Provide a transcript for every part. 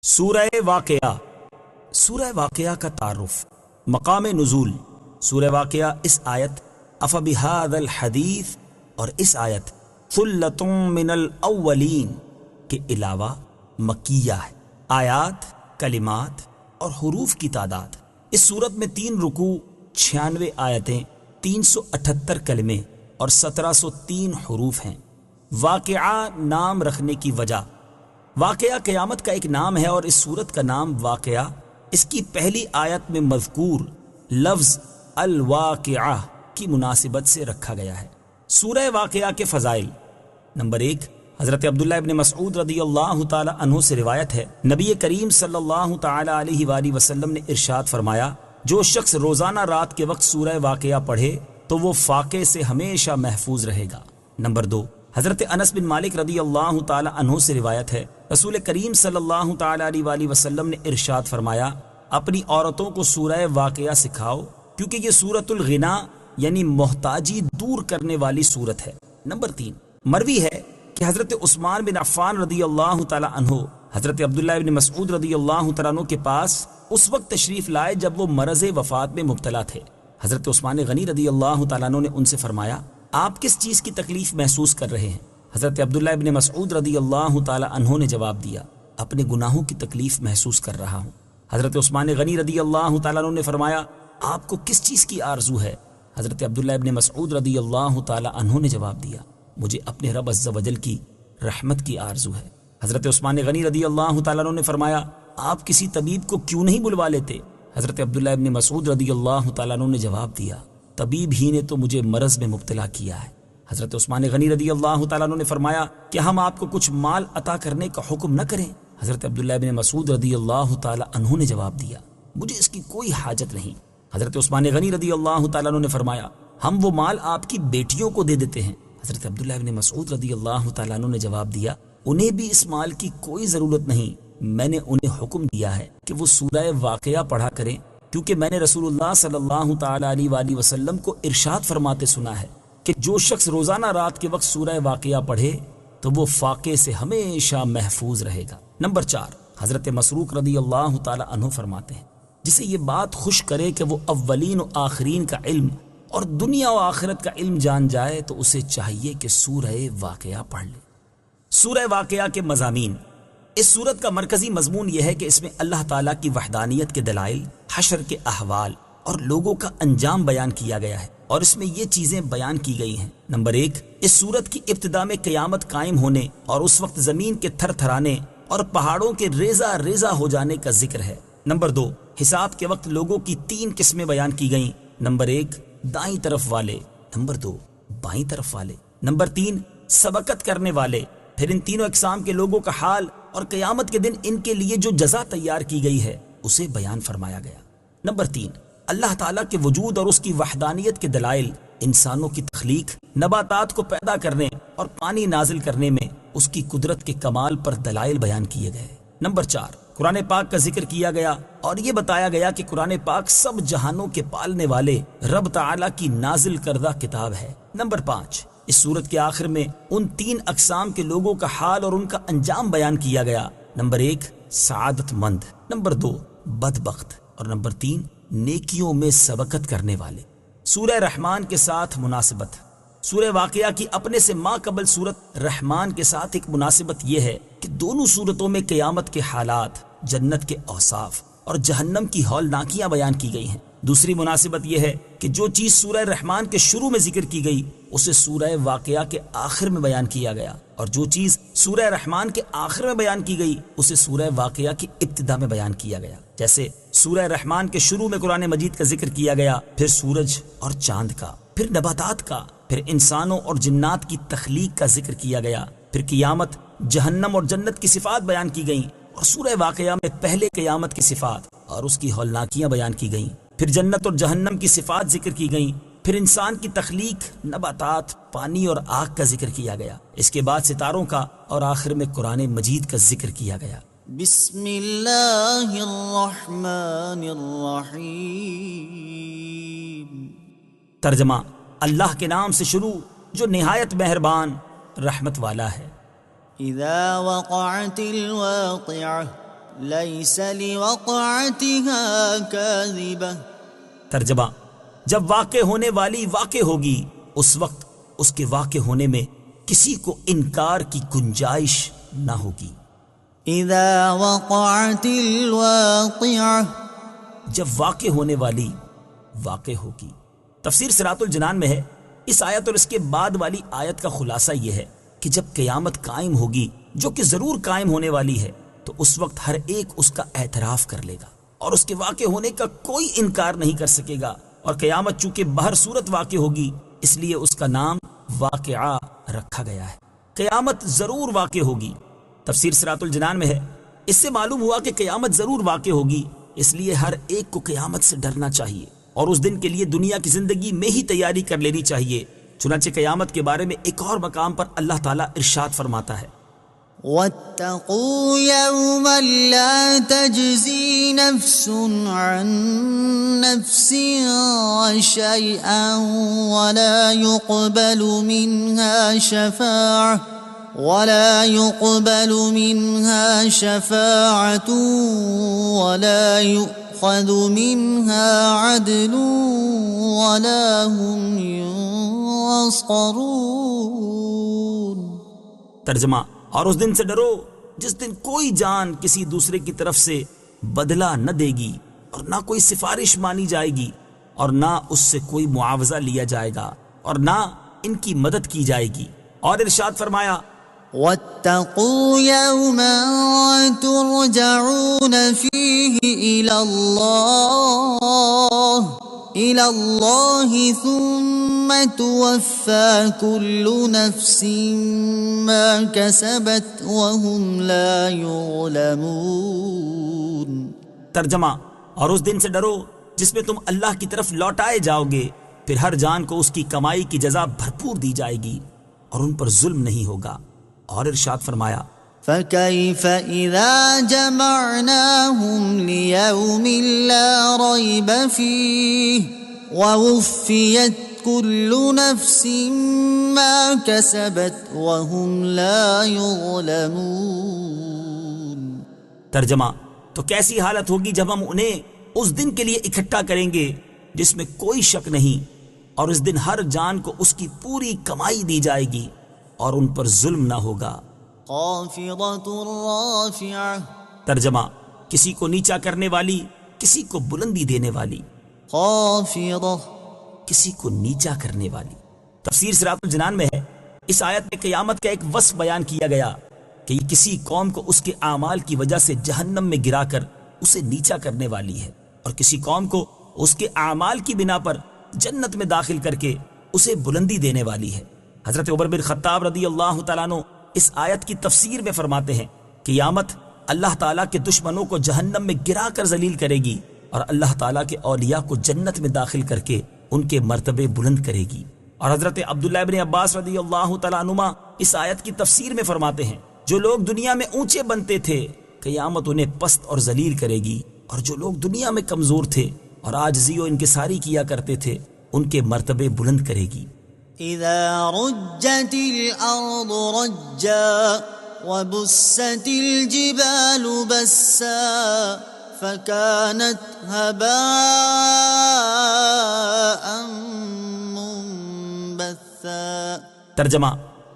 سورہ واقعہ۔ سورہ واقعہ کا تعارف، مقام نزول۔ سورہ واقعہ اس آیت افبہذا الحدیث اور اس آیت ثلۃ من الاولین کے علاوہ مکیہ ہے۔ آیات، کلمات اور حروف کی تعداد، اس صورت میں 3 رکوع، 96 آیتیں، 378 کلمے اور 1703 حروف ہیں۔ واقعہ نام رکھنے کی وجہ، واقعہ قیامت کا ایک نام ہے اور اس صورت کا نام واقعہ اس کی پہلی آیت میں مذکور لفظ الواقعہ کی مناسبت سے رکھا گیا ہے۔ سورہ واقعہ کے فضائل۔ نمبر 1، حضرت عبداللہ ابن مسعود رضی اللہ تعالی عنہ سے روایت ہے، نبی کریم صلی اللہ تعالی علیہ وآلہ وسلم نے ارشاد فرمایا، جو شخص روزانہ رات کے وقت سورہ واقعہ پڑھے تو وہ فاقے سے ہمیشہ محفوظ رہے گا۔ نمبر 2، حضرت انس بن مالک رضی اللہ تعالی عنہ سے روایت ہے، رسول کریم صلی اللہ تعالی علیہ وآلہ وسلم نے ارشاد فرمایا، اپنی عورتوں کو سورہ واقعہ سکھاؤ کیونکہ یہ سورۃ الغنا یعنی محتاجی دور کرنے والی سورت ہے۔ نمبر 3، مروی ہے کہ حضرت عثمان بن عفان رضی اللہ تعالی عنہ حضرت عبداللہ ابن مسعود رضی اللہ تعالی عنہ کے پاس اس وقت تشریف لائے جب وہ مرض وفات میں مبتلا تھے۔ حضرت عثمان غنی رضی اللہ تعالی عنہ نے ان سے فرمایا، آپ کس چیز کی تکلیف محسوس کر رہے ہیں؟ حضرت عبداللہ ابن مسعود رضی اللہ تعالی عنہ نے جواب دیا، اپنے گناہوں کی تکلیف محسوس کر رہا ہوں۔ حضرت عثمان غنی رضی اللہ تعالی عنہ نے فرمایا، آپ کو کس چیز کی آرزو ہے؟ حضرت عبداللہ ابن مسعود رضی اللہ تعالی عنہ نے جواب دیا، مجھے اپنے رب عز و جل کی رحمت کی آرزو ہے۔ حضرت عثمان غنی رضی اللہ تعالی عنہ نے فرمایا، آپ کسی طبیب کو کیوں نہیں بلوا لیتے؟ حضرت عبداللہ ابن مسعود رضی اللہ تعالی عنہ نے جواب دیا، طبیب ہی نے تو مجھے مرض میں مبتلا کیا ہے۔ حضرت عثمان غنی رضی اللہ تعالیٰ عنہ نے فرمایا کہ ہم آپ کو کچھ مال عطا کرنے کا حکم نہ کریں؟ حضرت عبداللہ ابن مسعود رضی اللہ تعالیٰ عنہ نے جواب دیا، مجھے اس کی کوئی حاجت نہیں۔ حضرت عثمان غنی رضی اللہ تعالیٰ عنہ نے فرمایا، ہم وہ مال آپ کی بیٹیوں کو دے دیتے ہیں۔ حضرت عبداللہ ابن مسعود رضی اللہ تعالیٰ عنہ نے جواب دیا، انہیں بھی اس مال کی کوئی ضرورت نہیں، میں نے انہیں حکم دیا ہے کہ وہ سورہ واقعہ پڑھا کریں کیونکہ میں نے رسول اللہ صلی اللہ تعالیٰ علیہ وآلہ وسلم کو ارشاد فرماتے سنا ہے کہ جو شخص روزانہ رات کے وقت سورہ واقعہ پڑھے تو وہ فاقے سے ہمیشہ محفوظ رہے گا۔ نمبر 4، حضرت مسروق رضی اللہ تعالی عنہ فرماتے ہیں، جسے یہ بات خوش کرے کہ وہ اولین و آخرین کا علم اور دنیا و آخرت کا علم جان جائے تو اسے چاہیے کہ سورہ واقعہ پڑھ لے۔ سورہ واقعہ کے مضامین۔ اس سورت کا مرکزی مضمون یہ ہے کہ اس میں اللہ تعالیٰ کی وحدانیت کے دلائل، حشر کے احوال اور لوگوں کا انجام بیان کیا گیا ہے، اور اس میں یہ چیزیں بیان کی گئی ہیں۔ نمبر 1، اس سورت کی ابتدا میں قیامت قائم ہونے اور اس وقت زمین کے تھر تھرانے اور پہاڑوں کے ریزہ ریزہ ہو جانے کا ذکر ہے۔ نمبر 2، حساب کے وقت لوگوں کی 3 قسمیں بیان کی گئیں۔ نمبر 1، دائیں طرف والے، نمبر 2، بائیں طرف والے، نمبر 3، سبقت کرنے والے۔ پھر ان تینوں اقسام کے لوگوں کا حال اور قیامت کے دن ان کے لیے جو جزا تیار کی گئی ہے اسے بیان فرمایا گیا۔ نمبر 3، اللہ تعالیٰ کے وجود اور اس کی وحدانیت کے دلائل، انسانوں کی تخلیق، نباتات کو پیدا کرنے اور پانی نازل کرنے میں اس کی قدرت کے کمال پر دلائل بیان کیے گئے۔ نمبر 4، قرآن پاک کا ذکر کیا گیا اور یہ بتایا گیا کہ قرآن پاک سب جہانوں کے پالنے والے رب تعالیٰ کی نازل کردہ کتاب ہے۔ نمبر 5، اس سورت کے آخر میں ان 3 اقسام کے لوگوں کا حال اور ان کا انجام بیان کیا گیا۔ نمبر 1، سعادت مند، نمبر 2، بدبخت اور نمبر 3، نیکیوں میں سبقت کرنے والے۔ سورہ رحمان کے ساتھ مناسبت۔ سورہ واقعہ کی اپنے سے ما قبل سورت رحمان کے ساتھ ایک مناسبت یہ ہے کہ دونوں سورتوں میں قیامت کے حالات، جنت کے اوصاف اور جہنم کی ہولناکیاں بیان کی گئی ہیں۔ دوسری مناسبت یہ ہے کہ جو چیز سورہ رحمان کے شروع میں ذکر کی گئی اسے سورہ واقعہ کے آخر میں بیان کیا گیا، اور جو چیز سورہ رحمان کے آخر میں بیان کی گئی اسے سورہ واقعہ کی ابتدا میں بیان کیا گیا۔ جیسے سورہ رحمان کے شروع میں قرآن مجید کا ذکر کیا گیا، پھر سورج اور چاند کا، پھر نباتات کا، پھر انسانوں اور جنات کی تخلیق کا ذکر کیا گیا، پھر قیامت، جہنم اور جنت کی صفات بیان کی گئیں، اور سورہ واقعہ میں پہلے قیامت کی صفات اور اس کی ہولناکیاں بیان کی گئیں، پھر جنت اور جہنم کی صفات ذکر کی گئیں، پھر انسان کی تخلیق، نباتات، پانی اور آگ کا ذکر کیا گیا، اس کے بعد ستاروں کا، اور آخر میں قرآن مجید کا ذکر کیا گیا۔ بسم اللہ الرحمن الرحیم۔ ترجمہ، اللہ کے نام سے شروع جو نہایت مہربان رحمت والا ہے۔ اذا وقعت الواقعہ، ليس لوقعتها كاذبة. ترجمہ: جب واقع ہونے والی واقع ہوگی اس وقت اس کے واقع ہونے میں کسی کو انکار کی گنجائش نہ ہوگی. إذا وقعت الواقعة. جب واقع ہونے والی واقع ہوگی. تفسیر صراط الجنان میں ہے اس آیت اور اس کے بعد والی آیت کا خلاصہ یہ ہے کہ جب قیامت قائم ہوگی، جو کہ ضرور قائم ہونے والی ہے، تو اس وقت ہر ایک اس کا اعتراف کر لے گا اور اس کے واقع ہونے کا کوئی انکار نہیں کر سکے گا. اور قیامت چونکہ بہر صورت واقع ہوگی اس لیے اس کا نام واقعہ رکھا گیا ہے. قیامت ضرور واقع ہوگی. تفسیر صراط الجنان میں ہے اس سے معلوم ہوا کہ قیامت ضرور واقع ہوگی، اس لیے ہر ایک کو قیامت سے ڈرنا چاہیے اور اس دن کے لیے دنیا کی زندگی میں ہی تیاری کر لینی چاہیے. چنانچہ قیامت کے بارے میں ایک اور مقام پر اللہ تعالیٰ ارشاد فرماتا ہے: واتقوا يوما لا تجزي نفس عن نفس شيئا ولا يقبل منها شفاعة ولا يؤخذ منها عدل ولا هم ينصرون. ترجمہ: اور اس دن سے ڈرو جس دن کوئی جان کسی دوسرے کی طرف سے بدلہ نہ دے گی اور نہ کوئی سفارش مانی جائے گی اور نہ اس سے کوئی معاوضہ لیا جائے گا اور نہ ان کی مدد کی جائے گی. اور ارشاد فرمایا: واتقوا يوما ترجعون فيه إلى الله ثم توفى كل نفس ما كسبت وهم لا يظلمون. ترجمہ: اور اس دن سے ڈرو جس میں تم اللہ کی طرف لوٹائے جاؤ گے، پھر ہر جان کو اس کی کمائی کی جزا بھرپور دی جائے گی اور ان پر ظلم نہیں ہوگا. اور ارشاد فرمایا: فكيف إذا جمعناهم ليوم لا ريب فيه ووفيت كل نفس ما كسبت وهم لا يظلمون. ترجمہ: تو کیسی حالت ہوگی جب ہم انہیں اس دن کے لیے اکٹھا کریں گے جس میں کوئی شک نہیں، اور اس دن ہر جان کو اس کی پوری کمائی دی جائے گی اور ان پر ظلم نہ ہوگا. خافضة رافعة. ترجمہ: کسی کو نیچا کرنے والی، کسی کو بلندی دینے والی. خافضة. کسی کو نیچا کرنے والی. تفسیر صراط الجنان میں ہے اس آیت میں قیامت کا ایک وصف بیان کیا گیا کہ یہ کسی قوم کو اس کے اعمال کی وجہ سے جہنم میں گرا کر اسے نیچا کرنے والی ہے، اور کسی قوم کو اس کے اعمال کی بنا پر جنت میں داخل کر کے اسے بلندی دینے والی ہے. حضرت عمر بن خطاب رضی اللہ تعالیٰ عنہ اس آیت کی تفسیر میں فرماتے ہیں کہ قیامت اللہ تعالیٰ کے دشمنوں کو جہنم میں گرا کر ذلیل کرے گی اور اللہ تعالیٰ کے اولیاء کو جنت میں داخل کر کے ان کے مرتبے بلند کرے گی. اور حضرت عبداللہ ابن عباس رضی اللہ تعالیٰ عنہما اس آیت کی تفسیر میں فرماتے ہیں جو لوگ دنیا میں اونچے بنتے تھے قیامت انہیں پست اور ذلیل کرے گی، اور جو لوگ دنیا میں کمزور تھے اور عاجزی و انکساری کیا کرتے تھے ان کے مرتبے بلند کرے گی. إذا رجت الأرض رجا وبست الجبال بسا فكانت هباء منبثا. ترجمہ: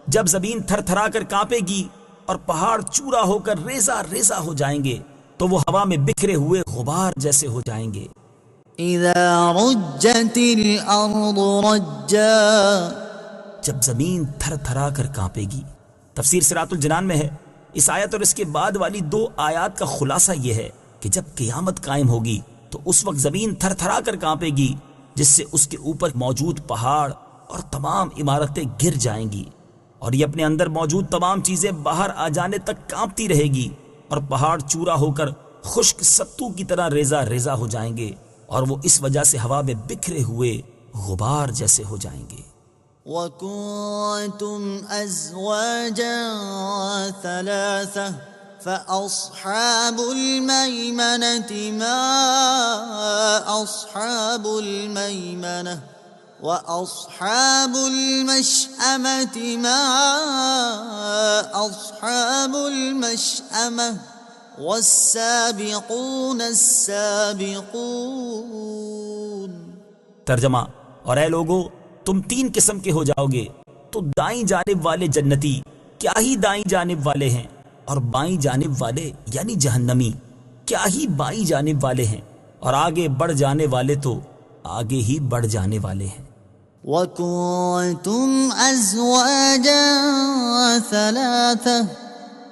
جب زمین تھر تھرا کر کانپے گی اور پہاڑ چورا ہو کر ریزہ ریزہ ہو جائیں گے تو وہ ہوا میں بکھرے ہوئے غبار جیسے ہو جائیں گے. إذا رجت الأرض رجا. جب زمین تھر تھرا کر کانپے گی. تفسیر صراط الجنان میں ہے اس آیت اور اس کے بعد والی 2 آیات کا خلاصہ یہ ہے کہ جب قیامت قائم ہوگی تو اس وقت زمین تھر تھرا کر کانپے گی جس سے اس کے اوپر موجود پہاڑ اور تمام عمارتیں گر جائیں گی، اور یہ اپنے اندر موجود تمام چیزیں باہر آ جانے تک کانپتی رہے گی، اور پہاڑ چورا ہو کر خشک ستو کی طرح ریزہ ریزہ ہو جائیں گے، اور وہ اس وجہ سے ہوا میں بکھرے ہوئے غبار جیسے ہو جائیں گے. وَكُنْتُمْ أَزْوَاجًا ثَلَاثَةً فَأَصْحَابُ الْمَيْمَنَةِ مَا أَصْحَابُ الْمَيْمَنَةِ وَأَصْحَابُ الْمَشْأَمَةِ مَا أَصْحَابُ الْمَشْأَمَةِ والسابقون السابقون. ترجمہ، اور اے لوگو تم 3 قسم کے ہو جاؤ گے، تو دائیں جانب والے جنتی کیا ہی دائیں جانب والے ہیں، اور بائیں جانب والے یعنی جہنمی کیا ہی بائیں جانب والے ہیں، اور آگے بڑھ جانے والے تو آگے ہی بڑھ جانے والے ہیں. وَكُنْتُمْ أَزْوَاجًا ثَلَاثَةً.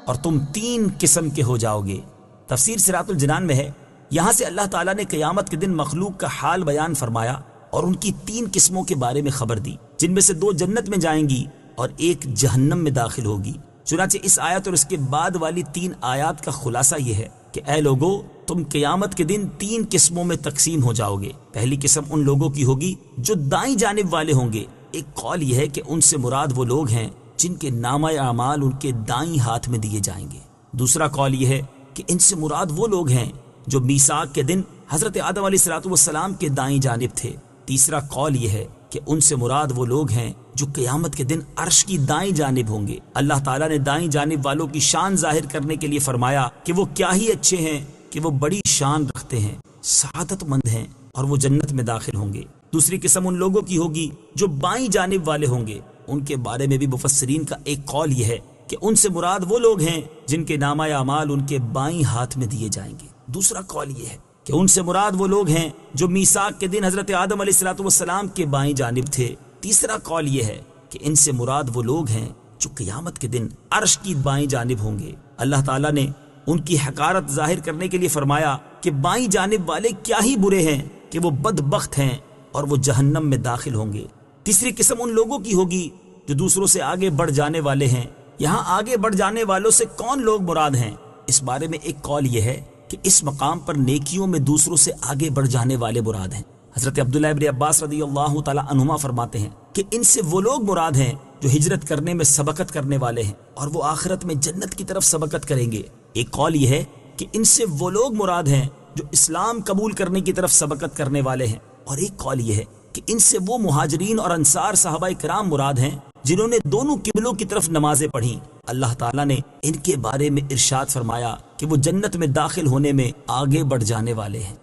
اور تم 3 قسم کے ہو جاؤ گے. تفسیر صراط الجنان میں ہے، یہاں سے اللہ تعالیٰ نے قیامت کے دن مخلوق کا حال بیان فرمایا اور ان کی 3 قسموں کے بارے میں خبر دی، جن میں سے 2 جنت میں جائیں گی اور 1 جہنم میں داخل ہوگی. چنانچہ اس آیت اور اس کے بعد والی 3 آیات کا خلاصہ یہ ہے کہ اے لوگو تم قیامت کے دن 3 قسموں میں تقسیم ہو جاؤ گے. پہلی قسم ان لوگوں کی ہوگی جو دائیں جانب والے ہوں گے. ایک قول یہ ہے کہ ان سے مراد وہ لوگ ہیں جن کے نامہ اعمال ان کے دائیں ہاتھ میں دیے جائیں گے. دوسرا قول یہ ہے کہ ان سے مراد وہ لوگ ہیں جو میثاق کے دن حضرت آدم علیہ السلام کے دائیں جانب تھے. تیسرا قول یہ ہے کہ ان سے مراد وہ لوگ ہیں جو قیامت کے دن عرش کی دائیں جانب ہوں گے. اللہ تعالیٰ نے دائیں جانب والوں کی شان ظاہر کرنے کے لیے فرمایا کہ وہ کیا ہی اچھے ہیں کہ وہ بڑی شان رکھتے ہیں، سعادت مند ہیں اور وہ جنت میں داخل ہوں گے. دوسری قسم ان لوگوں کی ہوگی جو بائیں جانب والے ہوں گے. ان کے بارے میں بھی مفسرین کا ایک قول یہ ہے کہ ان سے مراد وہ لوگ ہیں جن کے نامہ اعمال ان کے بائیں ہاتھ میں دیے جائیں گے. دوسرا قول یہ ہے کہ ان سے مراد وہ لوگ ہیں جو میثاق کے دن حضرت آدم علیہ السلام کے بائیں جانب تھے. تیسرا قول یہ ہے کہ ان سے مراد وہ لوگ ہیں جو قیامت کے دن عرش کی بائیں جانب ہوں گے. اللہ تعالیٰ نے ان کی حقارت ظاہر کرنے کے لیے فرمایا کہ بائیں جانب والے کیا ہی برے ہیں کہ وہ بدبخت ہیں اور وہ جہنم میں داخل ہوں گے. تیسری قسم ان لوگوں کی ہوگی جو دوسروں سے آگے بڑھ جانے والے ہیں. یہاں آگے بڑھ جانے والوں سے کون لوگ مراد ہیں؟ اس بارے میں ایک قول یہ ہے کہ اس مقام پر نیکیوں میں دوسروں سے آگے بڑھ جانے والے مراد ہیں. حضرت عبداللہ ابن عباس رضی اللہ تعالی عنہما فرماتے ہیں کہ ان سے وہ لوگ مراد ہیں جو ہجرت کرنے میں سبقت کرنے والے ہیں اور وہ آخرت میں جنت کی طرف سبقت کریں گے. ایک قول یہ ہے کہ ان سے وہ لوگ مراد ہیں جو اسلام قبول کرنے کی طرف سبقت کرنے والے ہیں، اور ایک قول یہ ہے کہ ان سے وہ مہاجرین اور انصار صحابہ کرام مراد ہیں جنہوں نے دونوں قبلوں کی طرف نمازیں پڑھیں. اللہ تعالیٰ نے ان کے بارے میں ارشاد فرمایا کہ وہ جنت میں داخل ہونے میں آگے بڑھ جانے والے ہیں.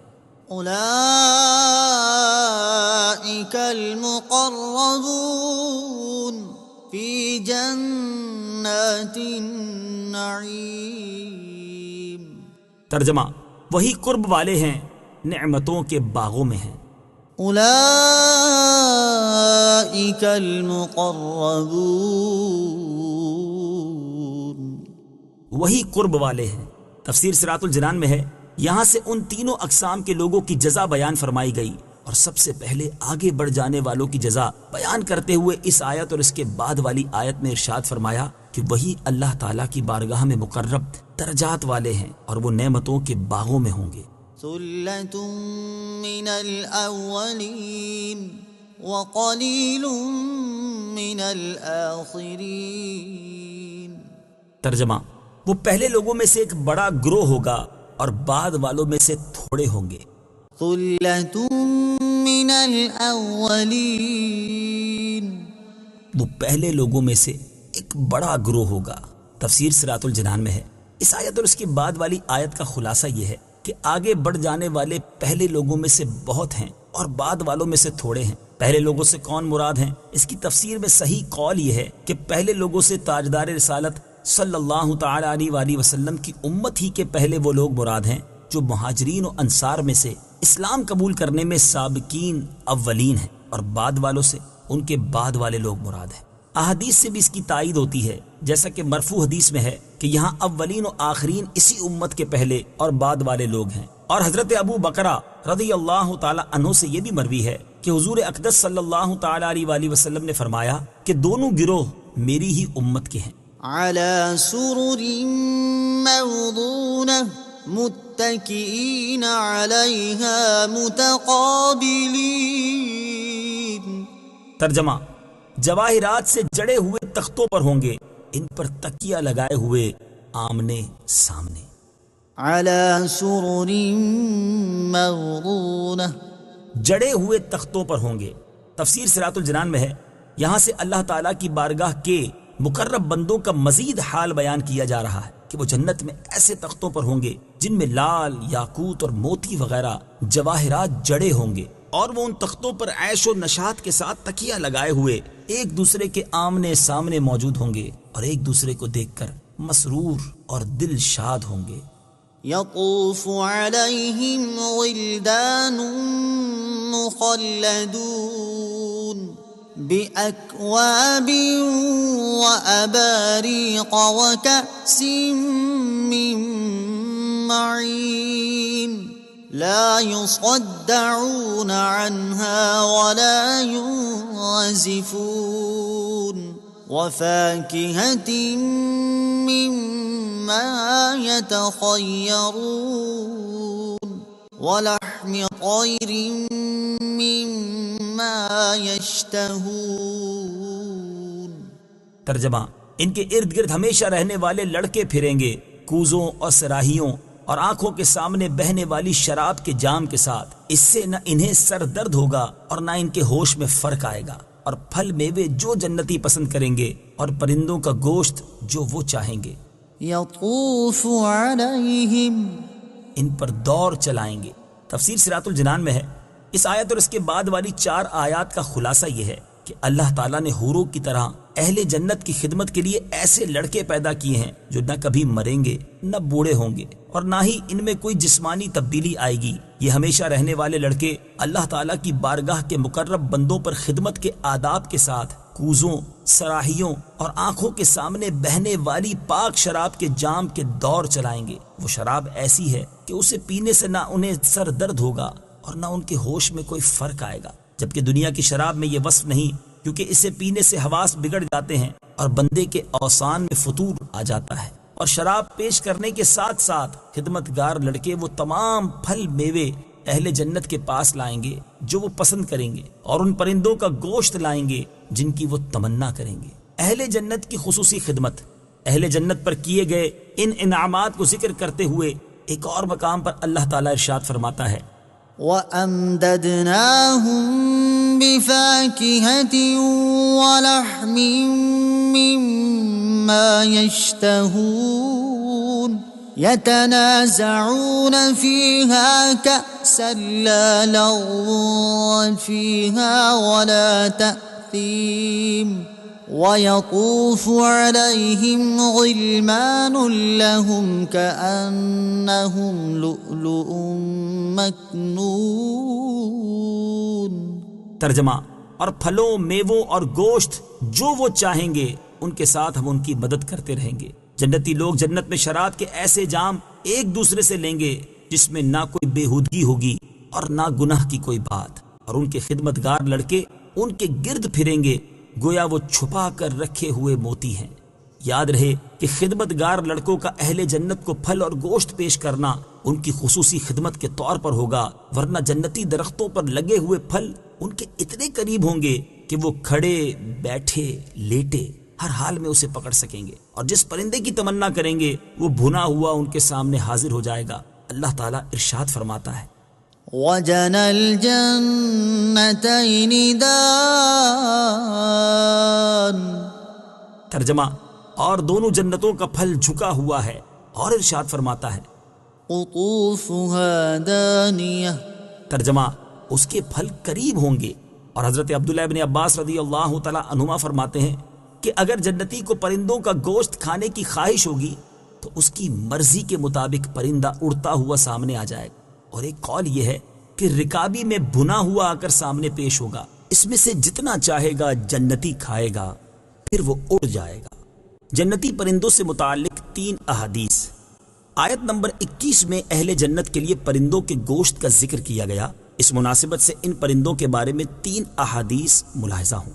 اولئک المقربون فی جنات النعیم. ترجمہ، وہی قرب والے ہیں نعمتوں کے باغوں میں ہیں. اولئک المقربون، وہی قرب والے ہیں. تفسیر صراط الجنان میں ہے، یہاں سے ان تینوں اقسام کے لوگوں کی جزا بیان فرمائی گئی، اور سب سے پہلے آگے بڑھ جانے والوں کی جزا بیان کرتے ہوئے اس آیت اور اس کے بعد والی آیت میں ارشاد فرمایا کہ وہی اللہ تعالیٰ کی بارگاہ میں مقرب درجات والے ہیں اور وہ نعمتوں کے باغوں میں ہوں گے. ثلة من الأولين وقليل من الآخرين. ترجمہ، وہ پہلے لوگوں میں سے ایک بڑا گروہ ہوگا اور بعد والوں میں سے تھوڑے ہوں گے. ثلة من الأولين، وہ پہلے لوگوں میں سے ایک بڑا گروہ ہوگا. تفسیر صراط الجنان میں ہے، اس آیت اور اس کے بعد والی آیت کا خلاصہ یہ ہے کہ آگے بڑھ جانے والے پہلے لوگوں میں سے بہت ہیں اور بعد والوں میں سے تھوڑے ہیں. پہلے لوگوں سے کون مراد ہیں؟ اس کی تفسیر میں صحیح قول یہ ہے کہ پہلے لوگوں سے تاجدار رسالت صلی اللہ تعالی علیہ وآلہ وسلم کی امت ہی کے پہلے وہ لوگ مراد ہیں جو مہاجرین و انصار میں سے اسلام قبول کرنے میں سابقین اولین ہیں، اور بعد والوں سے ان کے بعد والے لوگ مراد ہیں. احادیث سے بھی اس کی تائید ہوتی ہے، جیسا کہ مرفوع حدیث میں ہے کہ یہاں اولین و آخرین اسی امت کے پہلے اور بعد والے لوگ ہیں. اور حضرت ابو بکرہ رضی اللہ تعالی عنہ سے یہ بھی مروی ہے کہ حضور اقدس صلی اللہ تعالی علیہ وآلہ وسلم نے فرمایا کہ دونوں گروہ میری ہی امت کے ہیں. علی سرر موضونہ متکئین علیہا متقابلین. ترجمہ، جواہرات سے جڑے ہوئے تختوں پر ہوں گے، ان پر تکیہ لگائے ہوئے آمنے سامنے. علی سرر موضونہ، جڑے ہوئے تختوں پر ہوں گے. تفسیر صراط الجنان میں ہے، یہاں سے اللہ تعالیٰ کی بارگاہ کے مقرب بندوں کا مزید حال بیان کیا جا رہا ہے کہ کہ وہ جنت میں ایسے تختوں پر ہوں گے جن میں لال، یاقوت اور موتی وغیرہ جواہرات جڑے ہوں گے، اور وہ ان تختوں پر عیش و نشاط کے ساتھ تکیہ لگائے ہوئے ایک دوسرے کے آمنے سامنے موجود ہوں گے اور ایک دوسرے کو دیکھ کر مسرور اور دل شاد ہوں گے۔ يطوف عليهم ولدان مخلدون بأكواب وأباريق وكأس من معين لا يصدعون عنها ولا ينزفون وفاكهة مما يتخيرون ولحم طير مما يشتهون۔ ترجمہ، ان کے ارد گرد ہمیشہ رہنے والے لڑکے پھریں گے کوزوں اور سراہیوں اور آنکھوں کے سامنے بہنے والی شراب کے جام کے ساتھ۔ اس سے نہ انہیں سر درد ہوگا اور نہ ان کے ہوش میں فرق آئے گا، اور پھل میوے جو جنتی پسند کریں گے اور پرندوں کا گوشت جو وہ چاہیں گے۔ يطوف عليهم، ان پر دور چلائیں گے۔ تفسیر صراط الجنان میں ہے، اس آیت اور اس کے بعد والی 4 آیات کا خلاصہ یہ ہے کہ اللہ تعالیٰ نے حوروں کی طرح اہل جنت کی خدمت کے لیے ایسے لڑکے پیدا کیے ہیں جو نہ کبھی مریں گے نہ بوڑھے ہوں گے، اور نہ ہی ان میں کوئی جسمانی تبدیلی آئے گی۔ یہ ہمیشہ رہنے والے لڑکے اللہ تعالیٰ کی بارگاہ کے مقرب بندوں پر خدمت کے آداب کے ساتھ کوزوں، سراہیوں اور آنکھوں کے سامنے بہنے والی پاک شراب کے جام کے دور چلائیں گے۔ وہ شراب ایسی ہے کہ اسے پینے سے نہ انہیں سر درد ہوگا اور نہ ان کے ہوش میں کوئی فرق آئے گا، جبکہ دنیا کی شراب میں یہ وصف نہیں، کیونکہ اسے پینے سے حواس بگڑ جاتے ہیں اور بندے کے اوسان میں فتور آ جاتا ہے۔ اور شراب پیش کرنے کے ساتھ ساتھ خدمتگار لڑکے وہ تمام پھل میوے اہل جنت کے پاس لائیں گے جو وہ پسند کریں گے، اور ان پرندوں کا گوشت لائیں گے جن کی وہ تمنا کریں گے۔ اہل جنت کی خصوصی خدمت، اہل جنت پر کیے گئے ان انعامات کو ذکر کرتے ہوئے ایک اور مقام پر اللہ تعالیٰ ارشاد فرماتا ہے، وَأَمْدَدْنَاهُمْ بِفَاكِهَةٍ وَلَحْمٍ مِّمَّا يَشْتَهُونَ يَتَنَازَعُونَ فِيهَا كَأْسًا لَّا لَغْوٌ فِيهَا وَلَا تَأْثِيمٌ وَيَطُوفُ عَلَيْهِمْ غِلْمَانٌ لَّهُمْ كَأَنَّهُمْ لُؤْلُؤٌ مَّكْنُونٌ۔ ترجمہ، اور پھلوں، میووں اور گوشت جو وہ چاہیں گے ان کے ساتھ ہم ان کی مدد کرتے رہیں گے۔ جنتی لوگ جنت میں شراب کے ایسے جام ایک دوسرے سے لیں گے جس میں نہ کوئی بےہودگی ہوگی اور نہ گناہ کی کوئی بات، اور ان کے خدمتگار لڑکے ان کے گرد پھریں گے گویا وہ چھپا کر رکھے ہوئے موتی ہیں۔ یاد رہے کہ خدمتگار لڑکوں کا اہل جنت کو پھل اور گوشت پیش کرنا ان کی خصوصی خدمت کے طور پر ہوگا، ورنہ جنتی درختوں پر لگے ہوئے پھل ان کے اتنے قریب ہوں گے کہ وہ کھڑے، بیٹھے، لیٹے ہر حال میں اسے پکڑ سکیں گے، اور جس پرندے کی تمنا کریں گے وہ بھنا ہوا ان کے سامنے حاضر ہو جائے گا۔ اللہ تعالیٰ ارشاد فرماتا ہے، وَجَنَى الْجَنَّتَيْنِ دَانٍ۔ ترجمہ، اور دونوں جنتوں کا پھل جھکا ہوا ہے، اور ارشاد فرماتا ہے، قُطُوفُهَا دَانِيَةٌ۔ ترجمہ، اس کے پھل قریب ہوں گے۔ اور حضرت عبداللہ ابن عباس رضی اللہ تعالیٰ عنہما فرماتے ہیں کہ اگر جنتی کو پرندوں کا گوشت کھانے کی خواہش ہوگی تو اس کی مرضی کے مطابق پرندہ اڑتا ہوا سامنے آ جائے گا، اور ایک قول یہ ہے کہ رکابی میں بھنا ہوا آ کر سامنے پیش ہوگا، اس میں سے جتنا چاہے گا جنتی کھائے گا، پھر وہ اڑ جائے گا۔ جنتی پرندوں سے متعلق 3 احادیث۔ آیت نمبر 21 میں اہل جنت کے لیے پرندوں کے گوشت کا ذکر کیا گیا، اس مناسبت سے ان پرندوں کے بارے میں 3 احادیث ملاحظہ ہوں۔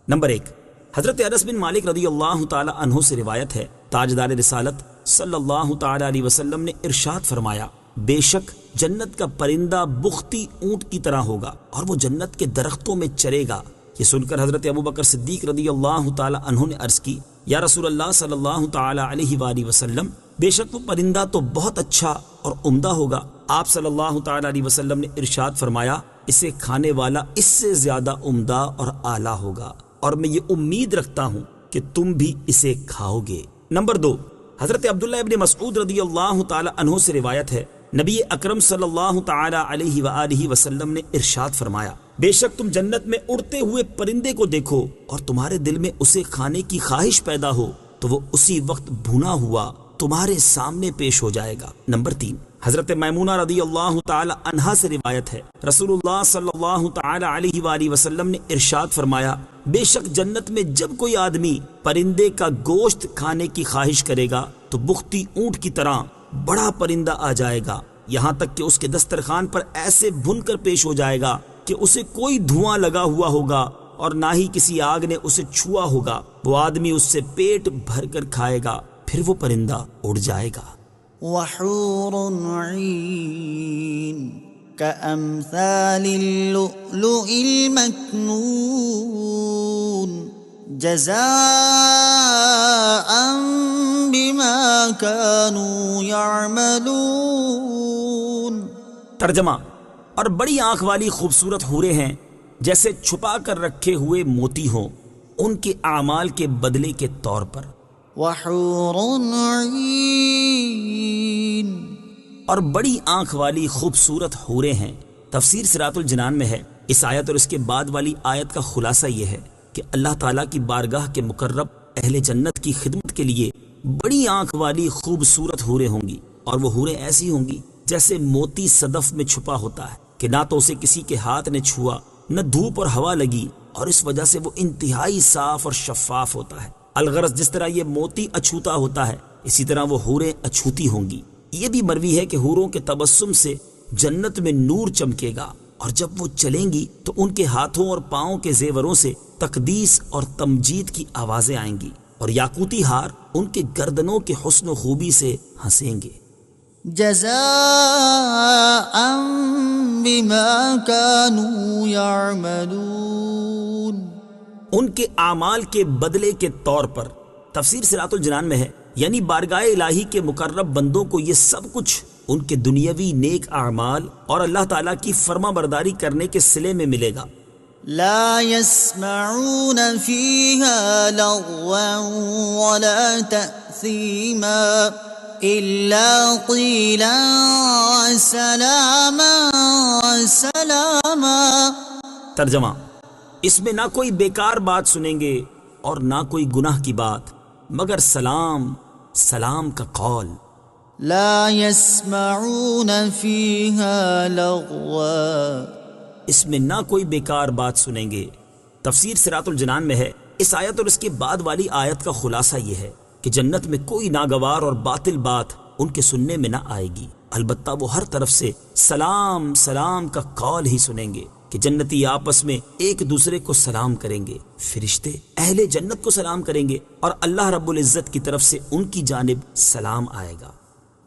نمبر 1، حضرت انس بن مالک رضی اللہ تعالی عنہ سے روایت ہے، تاجدار رسالت صلی اللہ تعالی علیہ وسلم نے ارشاد فرمایا، بے شک جنت کا پرندہ بختی اونٹ کی طرح ہوگا اور وہ جنت کے درختوں میں چرے گا۔ یہ سن کر حضرت ابوبکر صدیق رضی اللہ تعالی عنہ نے عرض کی، یا رسول اللہ صلی اللہ تعالی علیہ وآلہ وسلم، بے شک وہ پرندہ تو بہت اچھا اور عمدہ ہوگا۔ آپ صلی اللہ تعالی علیہ وسلم نے ارشاد فرمایا، اسے کھانے والا اس سے زیادہ عمدہ اور اعلیٰ ہوگا، اور میں یہ امید رکھتا ہوں کہ تم بھی اسے کھاؤ گے۔ نمبر 2، حضرت عبداللہ ابن مسعود رضی اللہ تعالی عنہ سے روایت ہے، نبی اکرم صلی اللہ تعالی علیہ وآلہ وسلم نے ارشاد فرمایا، بے شک تم جنت میں اڑتے ہوئے پرندے کو دیکھو اور تمہارے دل میں اسے کھانے کی خواہش پیدا ہو تو وہ اسی وقت بھونا ہوا تمہارے سامنے پیش ہو جائے گا۔ نمبر 3، حضرت میمونہ رضی اللہ تعالی عنہا سے روایت ہے، رسول اللہ صلی اللہ تعالی علیہ وآلہ وسلم نے ارشاد فرمایا، بے شک جنت میں جب کوئی آدمی پرندے کا گوشت کھانے کی خواہش کرے گا تو بختی اونٹ کی طرح بڑا پرندہ آ جائے گا، یہاں تک کہ اس کے دسترخوان پر ایسے بھن کر پیش ہو جائے گا کہ اسے کوئی دھواں لگا ہوا ہوگا اور نہ ہی کسی آگ نے اسے چھوا ہوگا، وہ آدمی اس سے پیٹ بھر کر کھائے گا، پھر وہ پرندہ اڑ جائے گا۔ وحور عین كأمثال اللؤلؤ المكنون جزاء بما كانوا يعملون۔ ترجمہ، اور بڑی آنکھ والی خوبصورت حوریں ہیں جیسے چھپا کر رکھے ہوئے موتی ہوں ان کے اعمال کے بدلے کے طور پر۔ وحور عین، اور بڑی آنکھ والی خوبصورت حوریں ہیں۔ تفسیر صراط الجنان میں ہے، اس آیت اور اس کے بعد والی آیت کا خلاصہ یہ ہے کہ اللہ تعالیٰ کی بارگاہ کے مقرب اہل جنت کی خدمت کے لیے بڑی آنکھ والی خوبصورت حوریں ہوں گی، اور وہ حوریں ایسی ہوں گی جیسے موتی صدف میں چھپا ہوتا ہے کہ نہ تو اسے کسی کے ہاتھ نے چھوا نہ دھوپ اور ہوا لگی، اور اس وجہ سے وہ انتہائی صاف اور شفاف ہوتا ہے۔ الغرض جس طرح یہ موتی اچھوتا ہوتا ہے اسی طرح وہ حوریں اچھوتی ہوں گی۔ یہ بھی مروی ہے کہ حوروں کے تبسم سے جنت میں نور چمکے گا، اور جب وہ چلیں گی تو ان کے ہاتھوں اور پاؤں کے زیوروں سے تقدیس اور تمجید کی آوازیں آئیں گی، اور یاقوتی ہار ان کے گردنوں کے حسن و خوبی سے ہنسیں گے۔ جزاء بما كانوا يعملون، ان کے اعمال کے بدلے کے طور پر۔ تفسیر صراط الجنان میں ہے، یعنی بارگاہ الہی کے مقرب بندوں کو یہ سب کچھ ان کے دنیاوی نیک اعمال اور اللہ تعالیٰ کی فرما برداری کرنے کے صلے میں ملے گا۔ لا يسمعون فيها لغوا ولا تأثيما إلا قيلا سلاما سلاما۔ ترجمہ، اس میں نہ کوئی بیکار بات سنیں گے اور نہ کوئی گناہ کی بات، مگر سلام سلام کا قول۔ لا يسمعون فيها لغوا، اس میں نہ کوئی بیکار بات سنیں گے۔ تفسیر صراط الجنان میں ہے، اس آیت اور اس کے بعد والی آیت کا خلاصہ یہ ہے کہ جنت میں کوئی ناگوار اور باطل بات ان کے سننے میں نہ آئے گی، البتہ وہ ہر طرف سے سلام سلام کا قول ہی سنیں گے کہ جنتی آپس میں ایک دوسرے کو سلام کریں گے، فرشتے اہل جنت کو سلام کریں گے، اور اللہ رب العزت کی طرف سے ان کی جانب سلام آئے گا۔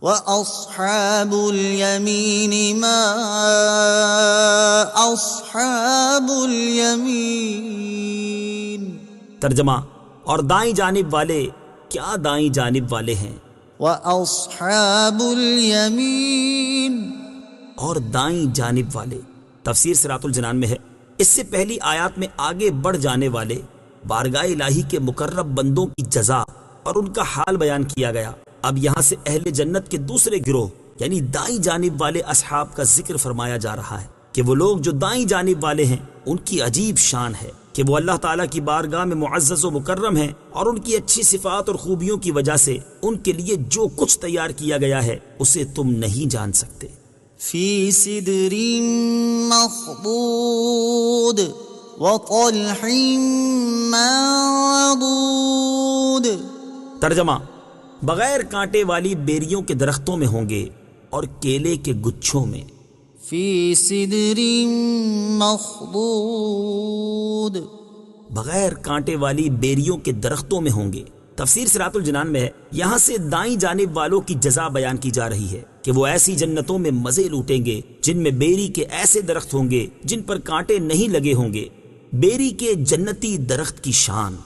وَأَصْحَابُ الْيَمِينِ مَا أَصْحَابُ الْيَمِينِ۔ ترجمہ، اور دائیں جانب والے کیا دائیں جانب والے ہیں۔ وَأَصْحَابُ الْيَمِينِ، اور دائیں جانب والے۔ تفسیر صراط الجنان میں ہے، اس سے پہلی آیات میں آگے بڑھ جانے والے بارگاہ الہی کے مقرب بندوں کی جزا اور ان کا حال بیان کیا گیا۔ اب یہاں سے اہل جنت کے دوسرے گروہ یعنی دائیں جانب والے اصحاب کا ذکر فرمایا جا رہا ہے کہ وہ لوگ جو دائیں جانب والے ہیں ان کی عجیب شان ہے کہ وہ اللہ تعالیٰ کی بارگاہ میں معزز و مکرم ہیں، اور ان کی اچھی صفات اور خوبیوں کی وجہ سے ان کے لیے جو کچھ تیار کیا گیا ہے اسے تم نہیں جان سکتے۔ فی سدر مخضود وطلح منضود۔ ترجمہ، بغیر کانٹے والی بیریوں کے درختوں میں ہوں گے اور کیلے کے گچھوں میں۔ فی سدر مخضود، بغیر کانٹے والی بیریوں کے درختوں میں ہوں گے۔ تفسیر صراط الجنان میں ہے، یہاں سے دائیں جانب والوں کی جزا بیان کی جا رہی ہے کہ وہ ایسی جنتوں میں مزے لوٹیں گے جن میں بیری کے ایسے درخت ہوں گے جن پر کانٹے نہیں لگے ہوں گے۔ بیری کے جنتی درخت کی شان۔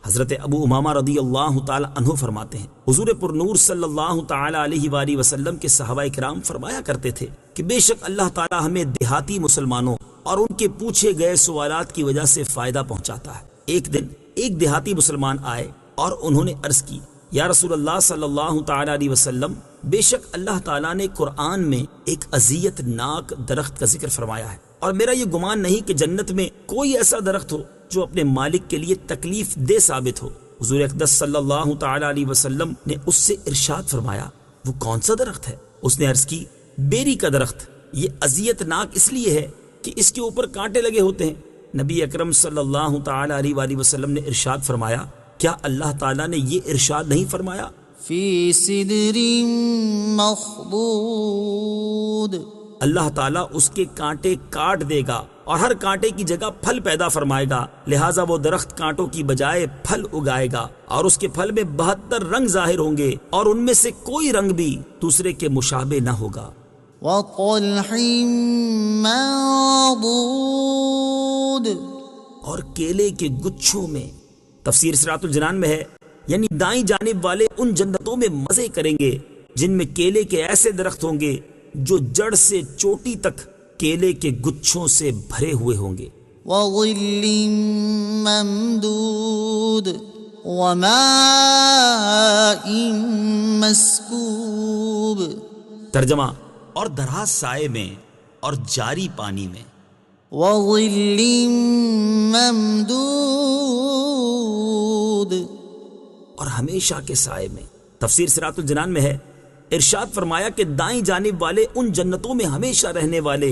حضرت ابو امامہ رضی اللہ تعالی عنہ فرماتے ہیں، حضور پرنور صلی اللہ تعالی علیہ وآلہ وسلم کے صحابہ کرام فرمایا کرتے تھے کہ بے شک اللہ تعالی ہمیں دیہاتی مسلمانوں اور ان کے پوچھے گئے سوالات کی وجہ سے فائدہ پہنچاتا ہے۔ ایک دن ایک دیہاتی مسلمان آئے اور انہوں نے عرض کی، یا رسول اللہ صلی اللہ تعالی علیہ وسلم، بے شک اللہ تعالیٰ نے قرآن میں ایک اذیت ناک درخت کا ذکر فرمایا ہے، اور میرا یہ گمان نہیں کہ جنت میں کوئی ایسا درخت ہو جو اپنے مالک کے لیے تکلیف دہ ثابت ہو۔ حضور اقدس صلی اللہ تعالی علیہ وسلم نے اس سے ارشاد فرمایا، وہ کون سا درخت ہے؟ اس نے عرض کی، بیری کا درخت۔ یہ اذیت ناک اس لیے ہے کہ اس کے اوپر کانٹے لگے ہوتے ہیں۔ نبی اکرم صلی اللہ تعالی علیہ وآلہ وسلم نے ارشاد فرمایا، کیا اللہ تعالیٰ نے یہ ارشاد نہیں فرمایا، فی سدر مخضود؟ اللہ تعالیٰ اس کے کانٹے کاٹ دے گا اور ہر کانٹے کی جگہ پھل پیدا فرمائے گا، لہٰذا وہ درخت کانٹوں کی بجائے پھل اگائے گا، اور اس کے پھل میں 72 رنگ ظاہر ہوں گے، اور ان میں سے کوئی رنگ بھی دوسرے کے مشابہ نہ ہوگا۔ وطلح منضود، اور کیلے کے گچھوں میں، تفسیر صراط الجنان میں ہے، یعنی دائیں جانب والے ان جنتوں میں مزے کریں گے جن میں کیلے کے ایسے درخت ہوں گے جو جڑ سے چوٹی تک کیلے کے گچھوں سے بھرے ہوئے ہوں گے۔ وظل ممدود وماء مسکوب۔ ترجمہ، اور دراز سائے میں اور جاری پانی میں۔ وظل ممدود، اور ہمیشہ کے سائے میں۔ تفسیر صراط الجنان میں ہے، ارشاد فرمایا کہ دائیں جانب والے ان جنتوں میں ہمیشہ رہنے والے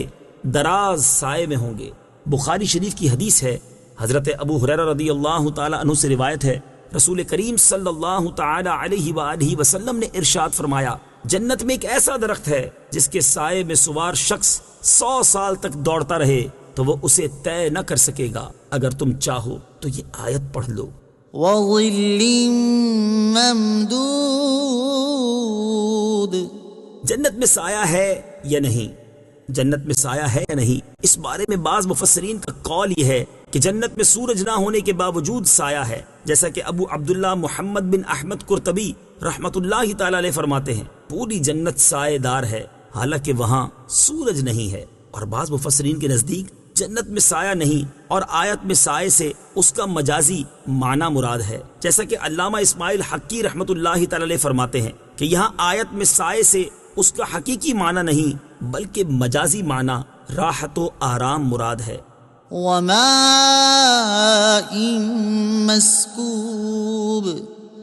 دراز سائے میں ہوں گے۔ بخاری شریف کی حدیث ہے، حضرت ابو ہریرہ رضی اللہ تعالی عنہ سے روایت ہے، رسول کریم صلی اللہ تعالی علیہ وآلہ وسلم نے ارشاد فرمایا، جنت میں ایک ایسا درخت ہے جس کے سائے میں سوار شخص 100 سال تک دوڑتا رہے تو وہ اسے طے نہ کر سکے گا۔ اگر تم چاہو تو یہ آیت پڑھ لو۔ وظل ممدود، جنت میں سایہ ہے یا نہیں؟ جنت میں سایہ ہے یا نہیں، اس بارے میں بعض مفسرین کا قول یہ ہے کہ جنت میں سورج نہ ہونے کے باوجود سایہ ہے، جیسا کہ ابو عبداللہ محمد بن احمد قرطبی رحمت اللہ تعالی علیہ فرماتے ہیں، پوری جنت سائے دار ہے حالانکہ وہاں سورج نہیں ہے۔ اور بعض مفسرین کے نزدیک جنت میں سایہ نہیں، اور آیت میں سائے سے اس کا مجازی معنی مراد ہے، جیسا کہ علامہ اسماعیل حقی رحمت اللہ تعالی علیہ فرماتے ہیں کہ یہاں آیت میں سائے سے اس کا حقیقی معنی نہیں بلکہ مجازی معنی راحت و آرام مراد ہے۔ وماء مسکوب،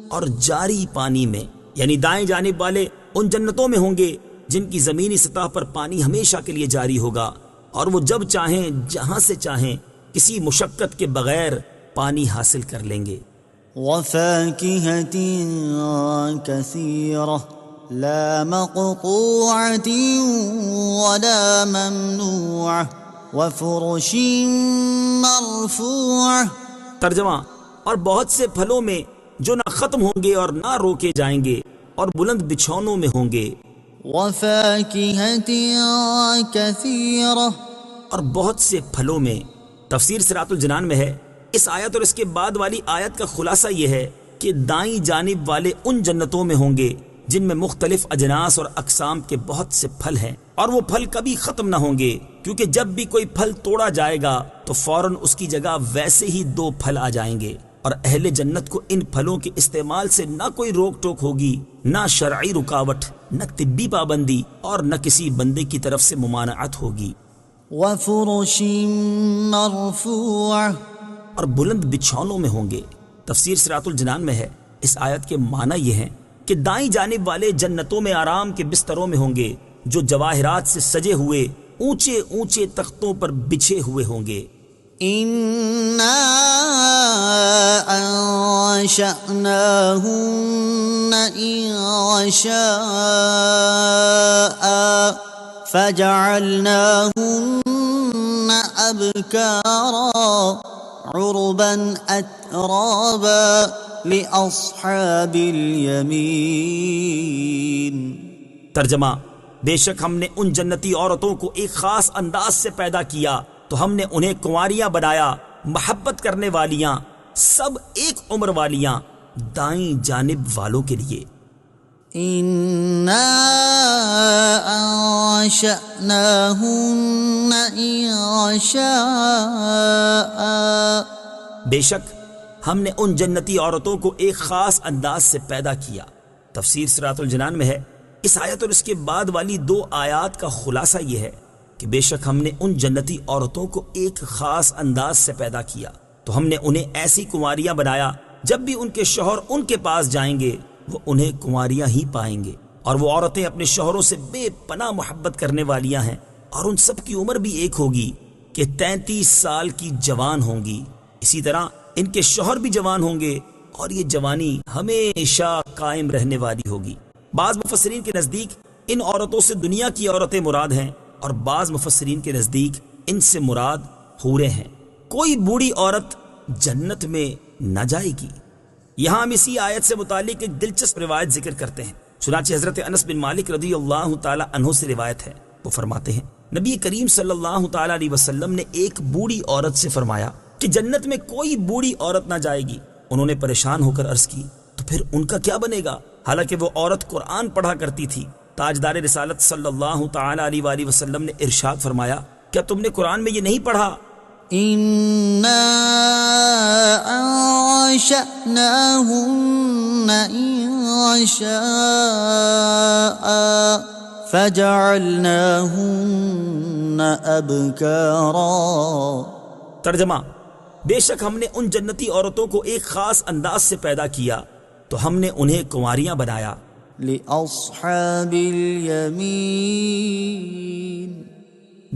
اور جاری پانی میں، یعنی دائیں جانب والے ان جنتوں میں ہوں گے جن کی زمینی سطح پر پانی ہمیشہ کے لیے جاری ہوگا، اور وہ جب چاہیں جہاں سے چاہیں کسی مشقت کے بغیر پانی حاصل کر لیں گے۔ وفاکہۃ کثیرہ لا مقطوعۃ ولا ممنوعہ وفرش مرفوعہ۔ ترجمہ، اور بہت سے پھلوں میں جو نہ ختم ہوں گے اور نہ روکے جائیں گے، اور بلند بچھونوں میں ہوں گے۔ وفاکہۃ کثیرہ، اور بہت سے پھلوں میں۔ تفسیر صراط الجنان میں ہے، اس آیت اور اس کے بعد والی آیت کا خلاصہ یہ ہے کہ دائیں جانب والے ان جنتوں میں ہوں گے جن میں مختلف اجناس اور اقسام کے بہت سے پھل ہیں، اور وہ پھل کبھی ختم نہ ہوں گے، کیونکہ جب بھی کوئی پھل توڑا جائے گا تو فوراً اس کی جگہ ویسے ہی 2 پھل آ جائیں گے، اور اہل جنت کو ان پھلوں کے استعمال سے نہ کوئی روک ٹوک ہوگی، نہ شرعی رکاوٹ، نہ طبی پابندی، اور نہ کسی بندے کی طرف سے ممانعت ہوگی۔ وفرش مرفوعہ، اور بلند بچھونوں میں ہوں گے۔ تفسیر صراط الجنان میں ہے، اس آیت کے معنی یہ ہیں کہ دائیں جانب والے جنتوں میں آرام کے بستروں میں ہوں گے جو جواہرات سے سجے ہوئے اونچے اونچے تختوں پر بچھے ہوئے ہوں گے۔ اِنَّا أَنشَأْنَاهُنَّ إِنشَاءً فَجَعَلْنَاهُنَّ أَبْكَارًا عُرُبًا أَتْرَابًا لِأَصْحَابِ الْيَمِينِ۔ ترجمہ، بے شک ہم نے ان جنتی عورتوں کو ایک خاص انداز سے پیدا کیا تو ہم نے انہیں کنواریاں بنایا، محبت کرنے والیاں، سب ایک عمر والیاں، دائیں جانب والوں کے لیے۔ إِنَّا أَنشَأْنَاهُنَّ إِنشَاءً، بے شک ہم نے ان جنتی عورتوں کو ایک خاص انداز سے پیدا کیا۔ تفسیر صراط الجنان میں ہے، اس آیت اور اس کے بعد والی 2 آیات کا خلاصہ یہ ہے کہ بے شک ہم نے ان جنتی عورتوں کو ایک خاص انداز سے پیدا کیا، تو ہم نے انہیں ایسی کنواریاں بنایا جب بھی ان کے شوہر ان کے پاس جائیں گے وہ انہیں کنواریاں ہی پائیں گے، اور وہ عورتیں اپنے شوہروں سے بے پناہ محبت کرنے والیاں ہیں، اور ان سب کی عمر بھی ایک ہوگی کہ 33 سال کی جوان ہوں گی، اسی طرح ان کے شوہر بھی جوان ہوں گے، اور یہ جوانی ہمیشہ قائم رہنے والی ہوگی۔ بعض مفسرین کے نزدیک ان عورتوں سے دنیا کی عورتیں مراد ہیں، اور بعض مفسرین کے نزدیک ان سے مراد حوریں ہیں۔ کوئی بوڑھی عورت جنت میں نہ جائے گی۔ یہاں ہم اسی آیت سے متعلق ایک دلچسپ روایت ذکر کرتے ہیں۔ چنانچہ حضرت انس بن مالک رضی اللہ تعالی عنہ سے روایت ہے، وہ فرماتے ہیں نبی کریم صلی اللہ تعالی علیہ وسلم نے ایک بوڑھی عورت سے فرمایا کہ جنت میں کوئی بوڑھی عورت نہ جائے گی۔ انہوں نے پریشان ہو کر عرض کی تو پھر ان کا کیا بنے گا؟ حالانکہ وہ عورت قرآن پڑھا کرتی تھی۔ تاجدار رسالت صلی اللہ تعالی علیہ وآلہ وسلم نے ارشاد فرمایا، کیا تم نے قرآن میں یہ نہیں پڑھا؟ إِنَّا أَنشَأْنَاهُنَّ إِنشَاءً فَجَعَلْنَاهُنَّ أَبْكَارًا۔ ترجمہ، بے شک ہم نے ان جنتی عورتوں کو ایک خاص انداز سے پیدا کیا تو ہم نے انہیں کنواریاں بنایا۔ لِأَصْحَابِ الْيَمِينِ،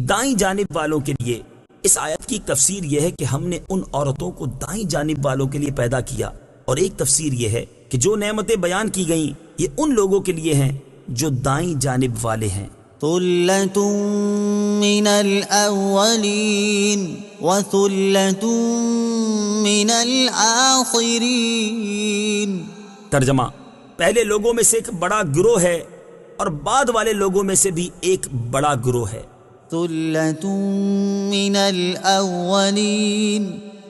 دائیں جانب والوں کے لیے۔ اس آیت کی تفسیر یہ ہے کہ ہم نے ان عورتوں کو دائیں جانب والوں کے لیے پیدا کیا، اور ایک تفسیر یہ ہے کہ جو نعمتیں بیان کی گئیں یہ ان لوگوں کے لیے ہیں جو دائیں جانب والے ہیں۔ ثُلَّةٌ مِّنَ الْأَوَّلِينَ وَثُلَّةٌ مِّنَ الْآخِرِينَ۔ ترجمہ، پہلے لوگوں میں سے ایک بڑا گروہ ہے اور بعد والے لوگوں میں سے بھی ایک بڑا گروہ ہے۔ ثُلَّةٌ مِّنَ الْأَوَّلِينَ،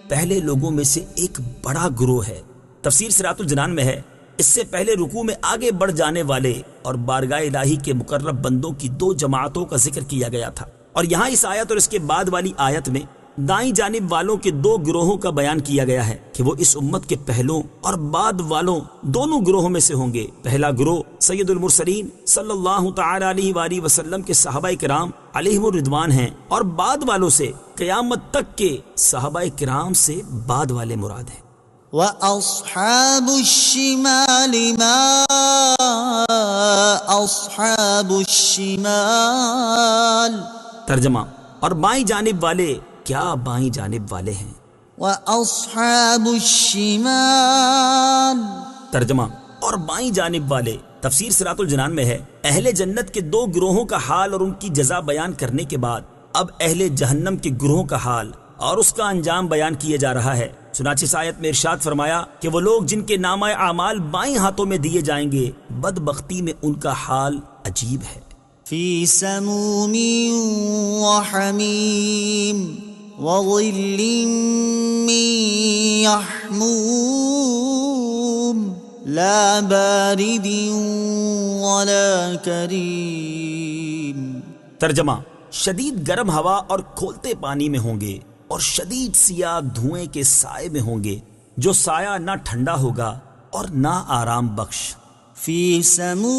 پہلے لوگوں میں سے ایک بڑا گروہ ہے۔ تفسیر صراط الجنان میں ہے، اس سے پہلے رکوع میں آگے بڑھ جانے والے اور بارگاہ الہی کے مقرب بندوں کی 2 جماعتوں کا ذکر کیا گیا تھا، اور یہاں اس آیت اور اس کے بعد والی آیت میں دائیں جانب والوں کے 2 گروہوں کا بیان کیا گیا ہے کہ وہ اس امت کے پہلوں اور بعد والوں دونوں گروہوں میں سے ہوں گے۔ پہلا گروہ سید المرسلین صلی اللہ تعالی علیہ وآلہ وسلم کے صحابہ کرام علیہم الرضوان ہیں، اور بعد والوں سے قیامت تک کے صحابہ کرام سے بعد والے مراد ہیں۔ وَأَصْحَابُ الشِّمَالِ مَا أَصْحَابُ الشِّمَالِ۔ ترجمہ، اور بائیں جانب والے کیا بائیں جانب والے ہیں۔ وَأَصْحَابُ الشِّمَالِ۔ ترجمہ، اور بائیں جانب والے۔ تفسیر صراط الجنان میں ہے، اہل جنت کے 2 گروہوں کا حال اور ان کی جزا بیان کرنے کے بعد اب اہل جہنم کے گروہوں کا حال اور اس کا انجام بیان کیا جا رہا ہے۔ چنانچہ اس آیت میں ارشاد فرمایا کہ وہ لوگ جن کے نامہ اعمال بائیں ہاتھوں میں دیے جائیں گے، بدبختی میں ان کا حال عجیب ہے۔ فی سموم وحمیم وظل من یحموم لا بارد ولا کریم۔ ترجمہ، شدید گرم ہوا اور کھولتے پانی میں ہوں گے، اور شدید سیاہ دھوئیں کے سائے میں ہوں گے، جو سایہ نہ ٹھنڈا ہوگا اور نہ آرام بخش۔ فی سموم،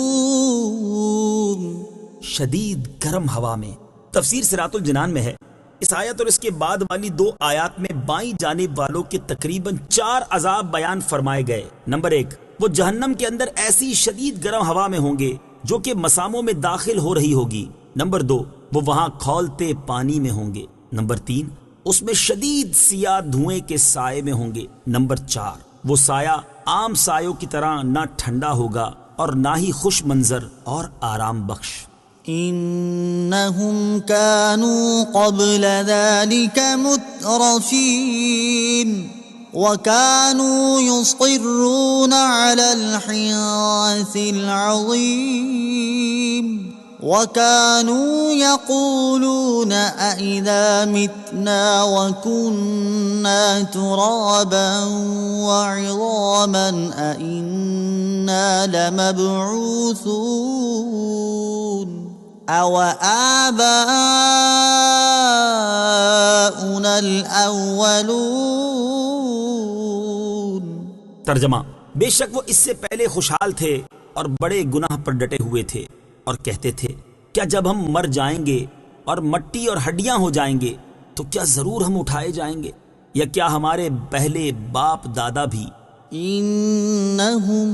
شدید گرم ہوا میں۔ تفسیر صراط الجنان میں ہے، اس آیت اور اس کے بعد والی 2 آیات میں بائیں جانب والوں کے تقریباً 4 عذاب بیان فرمائے گئے۔ نمبر 1، وہ جہنم کے اندر ایسی شدید گرم ہوا میں ہوں گے جو کہ مساموں میں داخل ہو رہی ہوگی۔ نمبر 2، وہ وہاں کھولتے پانی میں ہوں گے۔ نمبر 3، اس میں شدید سیاہ دھوئیں کے سائے میں ہوں گے۔ نمبر 4، وہ سایہ عام سایوں کی طرح نہ ٹھنڈا ہوگا اور نہ ہی خوش منظر اور آرام بخش۔ انہم کانوا قبل ذلك مترفین وكانوا يصرون على الحنث العظيم وكانوا يقولون أئذا متنا وكنا ترابا وعظاما أئنا لمبعوثون أو آباؤنا الأولون ترجمہ: بے شک وہ اس سے پہلے خوشحال تھے اور بڑے گناہ پر ڈٹے ہوئے تھے، اور کہتے تھے کیا جب ہم مر جائیں گے اور مٹی اور ہڈیاں ہو جائیں گے تو کیا ضرور ہم اٹھائے جائیں گے، یا کیا ہمارے پہلے باپ دادا بھی؟ انہم،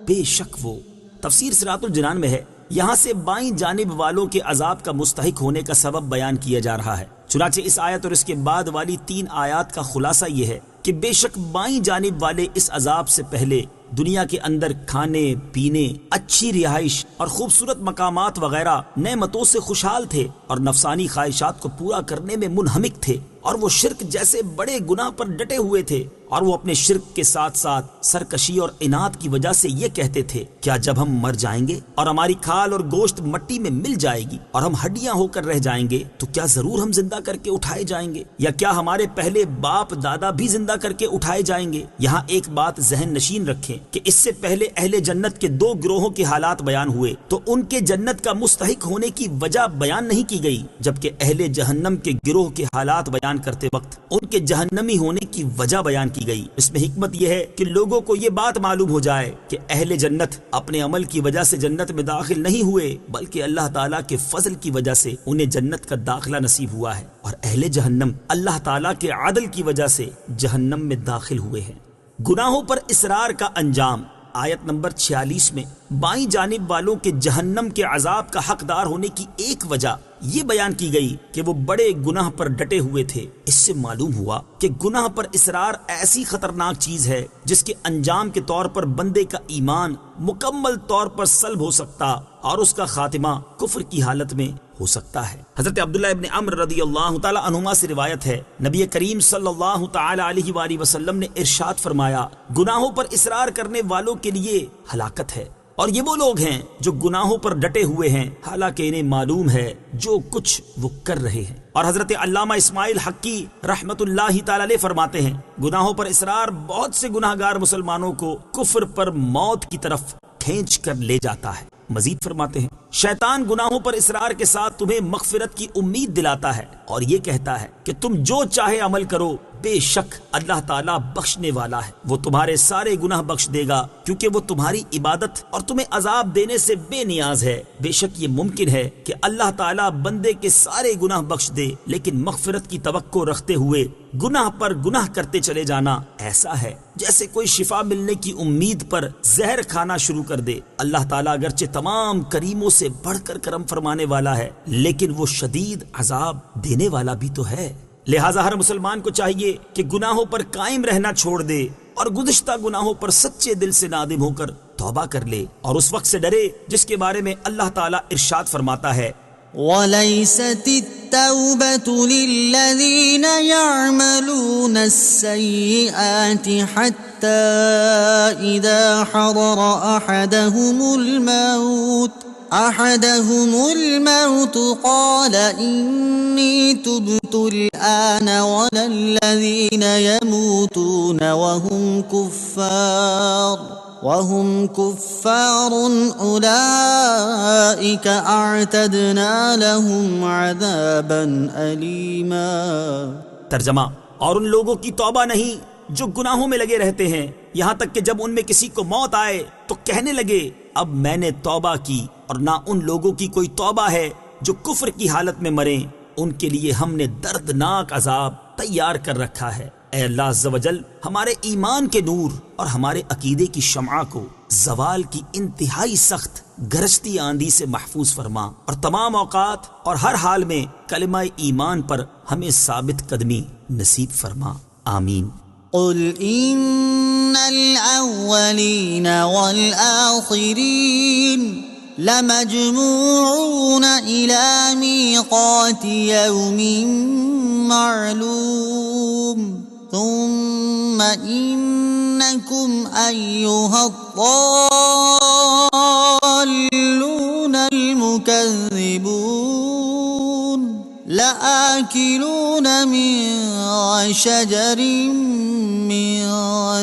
بے شک وہ۔ تفسیر صراط الجنان میں ہے، یہاں سے بائیں جانب والوں کے عذاب کا مستحق ہونے کا سبب بیان کیا جا رہا ہے۔ چنانچہ اس آیت اور اس کے بعد والی 3 آیات کا خلاصہ یہ ہے کہ بے شک بائیں جانب والے اس عذاب سے پہلے دنیا کے اندر کھانے پینے، اچھی رہائش اور خوبصورت مقامات وغیرہ نعمتوں سے خوشحال تھے، اور نفسانی خواہشات کو پورا کرنے میں منہمک تھے، اور وہ شرک جیسے بڑے گناہ پر ڈٹے ہوئے تھے، اور وہ اپنے شرک کے ساتھ ساتھ سرکشی اور اناد کی وجہ سے یہ کہتے تھے کیا جب ہم مر جائیں گے اور ہماری کھال اور گوشت مٹی میں مل جائے گی اور ہم ہڈیاں ہو کر رہ جائیں گے تو کیا ضرور ہم زندہ کر کے اٹھائے جائیں گے، یا کیا ہمارے پہلے باپ دادا بھی زندہ کر کے اٹھائے جائیں گے۔ یہاں ایک بات ذہن نشین رکھیں کہ اس سے پہلے اہل جنت کے 2 گروہوں کے حالات بیان ہوئے تو ان کے جنت کا مستحق ہونے کی وجہ بیان نہیں کی گئی، جبکہ اہل جہنم کے گروہ کے حالات بیان کرتے وقت ان کے جہنمی ہونے کی وجہ بیان کی گئی۔ اس میں حکمت یہ ہے کہ لوگوں کو یہ بات معلوم ہو جائے کہ اہل جنت اپنے عمل کی وجہ سے جنت میں داخل نہیں ہوئے، بلکہ اللہ تعالیٰ کے فضل کی وجہ سے انہیں جنت کا داخلہ نصیب ہوا ہے، اور اہل جہنم اللہ تعالیٰ کے عدل کی وجہ سے جہنم میں داخل ہوئے ہیں۔ گناہوں پر اصرار کا انجام، آیت نمبر 46 میں بائیں جانب والوں کے جہنم کے عذاب کا حقدار ہونے کی ایک وجہ یہ بیان کی گئی کہ وہ بڑے گناہ پر ڈٹے ہوئے تھے۔ اس سے معلوم ہوا کہ گناہ پر اصرار ایسی خطرناک چیز ہے جس کے انجام کے طور پر بندے کا ایمان مکمل طور پر سلب ہو سکتا اور اس کا خاتمہ کفر کی حالت میں ہو سکتا ہے۔ حضرت عبداللہ ابن عمرو رضی اللہ تعالی عنہما سے روایت ہے، نبی کریم صلی اللہ تعالی علیہ وآلہ وسلم نے ارشاد فرمایا، گناہوں پر اصرار کرنے والوں کے لیے ہلاکت ہے، اور یہ وہ لوگ ہیں جو گناہوں پر ڈٹے ہوئے ہیں حالانکہ انہیں معلوم ہے جو کچھ وہ کر رہے ہیں۔ اور حضرت علامہ اسماعیل حقی رحمت اللہ تعالی علیہ فرماتے ہیں، گناہوں پر اصرار بہت سے گناہ گار مسلمانوں کو کفر پر موت کی طرف کھینچ کر لے جاتا ہے۔ مزید فرماتے ہیں، شیطان گناہوں پر اصرار کے ساتھ تمہیں مغفرت کی امید دلاتا ہے اور یہ کہتا ہے کہ تم جو چاہے عمل کرو، بے شک اللہ تعالیٰ بخشنے والا ہے، وہ تمہارے سارے گناہ بخش دے گا کیونکہ وہ تمہاری عبادت اور تمہیں عذاب دینے سے بے نیاز ہے۔ بے شک یہ ممکن ہے کہ اللہ تعالیٰ بندے کے سارے گناہ بخش دے، لیکن مغفرت کی توقع رکھتے ہوئے گناہ پر گناہ کرتے چلے جانا ایسا ہے جیسے کوئی شفا ملنے کی امید پر زہر کھانا شروع کر دے۔ اللہ تعالیٰ اگرچہ تمام کریموں سے بڑھ کر کرم فرمانے والا ہے، لیکن وہ شدید عذاب دینے والا بھی تو ہے۔ لہٰذا ہر مسلمان کو چاہیے کہ گناہوں پر قائم رہنا چھوڑ دے اور گزشتہ گناہوں پر سچے دل سے نادم ہو کر توبہ کر لے، اور اس وقت سے ڈرے جس کے بارے میں اللہ تعالیٰ ارشاد فرماتا ہے، وَلَيْسَتِ التَّوْبَةُ لِلَّذِينَ يَعْمَلُونَ السَّيِّئَاتِ حَتَّى إِذَا حَضَرَ أَحَدَهُمُ الْمَوْتُ قَالَ إِنِّي تُبْتُ الْآنَ وَلَا الَّذِينَ يَمُوتُونَ وَهُمْ كُفَّارٌ أُولَئِكَ أَعْتَدْنَا لَهُمْ عَذَابًا أَلِيمًا۔ ترجمہ، اور ان لوگوں کی توبہ نہیں جو گناہوں میں لگے رہتے ہیں یہاں تک کہ جب ان میں کسی کو موت آئے تو کہنے لگے اب میں نے توبہ کی، اور نہ ان لوگوں کی کوئی توبہ ہے جو کفر کی حالت میں مریں، ان کے لیے ہم نے دردناک عذاب تیار کر رکھا ہے۔ اے اللہ عز و جل ہمارے ایمان کے نور اور ہمارے عقیدے کی شمع کو زوال کی انتہائی سخت گرجتی آندھی سے محفوظ فرما، اور تمام اوقات اور ہر حال میں کلمہ ایمان پر ہمیں ثابت قدمی نصیب فرما، آمین۔ قل إن الأولين والآخرين لمجموعون إلى ميقات يوم معلوم ثم إنكم أيها الضالون المكذبون لآكلون من شجر من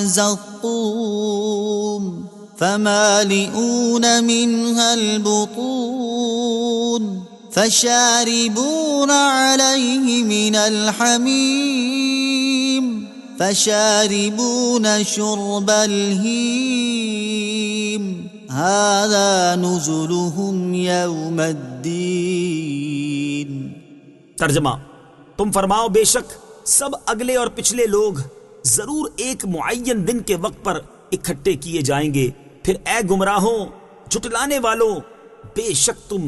زقوم فمالئون منها البطون فشاربون عليه من الحميم فشاربون شرب الهيم هذا نزلهم يوم الدين۔ ترجمہ، تم فرماؤ بے شک سب اگلے اور پچھلے لوگ ضرور ایک معین دن کے وقت پر اکٹھے کیے جائیں گے، پھر اے گمراہوں جھٹلانے والوں، بے شک تم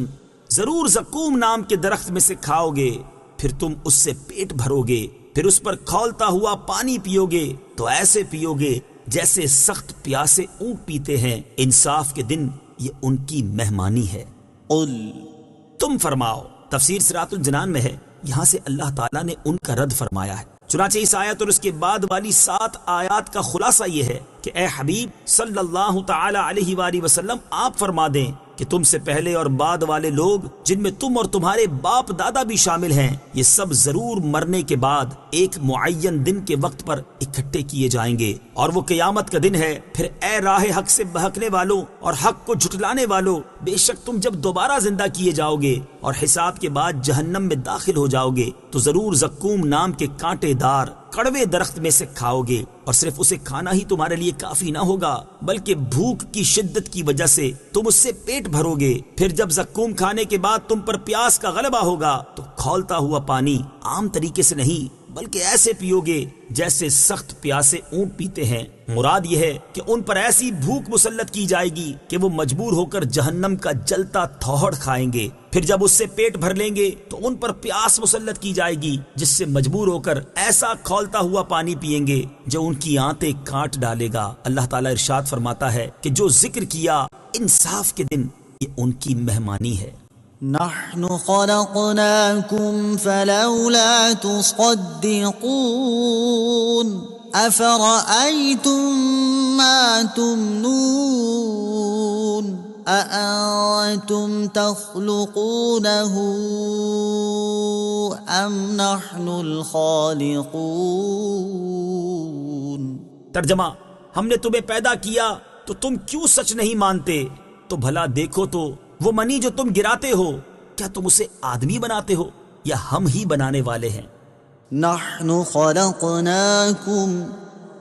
ضرور زقوم نام کے درخت میں سے کھاؤ گے، پھر تم اس سے پیٹ بھرو گے، پھر اس پر کھولتا ہوا پانی پیو گے تو ایسے پیو گے جیسے سخت پیاسے اونٹ پیتے ہیں، انصاف کے دن یہ ان کی مہمانی ہے۔ قل تم فرماؤ، تفسیر صراط الجنان میں ہے، یہاں سے اللہ تعالیٰ نے ان کا رد فرمایا ہے۔ چنانچہ اس آیت اور اس کے بعد والی 7 آیات کا خلاصہ یہ ہے کہ اے حبیب صلی اللہ تعالی علیہ وآلہ وسلم آپ فرما دیں کہ تم سے پہلے اور بعد والے لوگ جن میں تم اور تمہارے باپ دادا بھی شامل ہیں، یہ سب ضرور مرنے کے بعد ایک معین دن کے وقت پر اکٹھے کیے جائیں گے، اور وہ قیامت کا دن ہے۔ پھر اے راہ حق سے بہکنے والوں اور حق کو جھٹلانے والوں، بے شک تم جب دوبارہ زندہ کیے جاؤ گے اور حساب کے بعد جہنم میں داخل ہو جاؤ گے تو ضرور زقوم نام کے کانٹے دار کڑوے درخت میں سے کھاؤ گے، اور صرف اسے کھانا ہی تمہارے لیے کافی نہ ہوگا بلکہ بھوک کی شدت کی وجہ سے تم اس سے پیٹ بھرو گے۔ پھر جب زقوم کھانے کے بعد تم پر پیاس کا غلبہ ہوگا تو کھولتا ہوا پانی عام طریقے سے نہیں بلکہ ایسے پیو گے جیسے سخت پیاسے اونٹ پیتے ہیں۔ مراد یہ ہے کہ ان پر ایسی بھوک مسلط کی جائے گی کہ وہ مجبور ہو کر جہنم کا جلتا تھوڑ کھائیں گے، پھر جب اس سے پیٹ بھر لیں گے تو ان پر پیاس مسلط کی جائے گی جس سے مجبور ہو کر ایسا کھولتا ہوا پانی پئیں گے جو ان کی آنتیں کاٹ ڈالے گا۔ اللہ تعالیٰ ارشاد فرماتا ہے کہ جو ذکر کیا انصاف کے دن یہ ان کی مہمانی ہے۔ نحن خلقناكم فلولا تصدقون أفرأيتم ما تمنون أأنتم تخلقونه أم نحن الخالقون۔ ترجمہ، ہم نے تمہیں پیدا کیا تو تم کیوں سچ نہیں مانتے؟ تو بھلا دیکھو تو وہ منی جو تم گراتے ہو، کیا تم اسے آدمی بناتے ہو یا ہم ہی بنانے والے ہیں؟ نحن خلقناكم،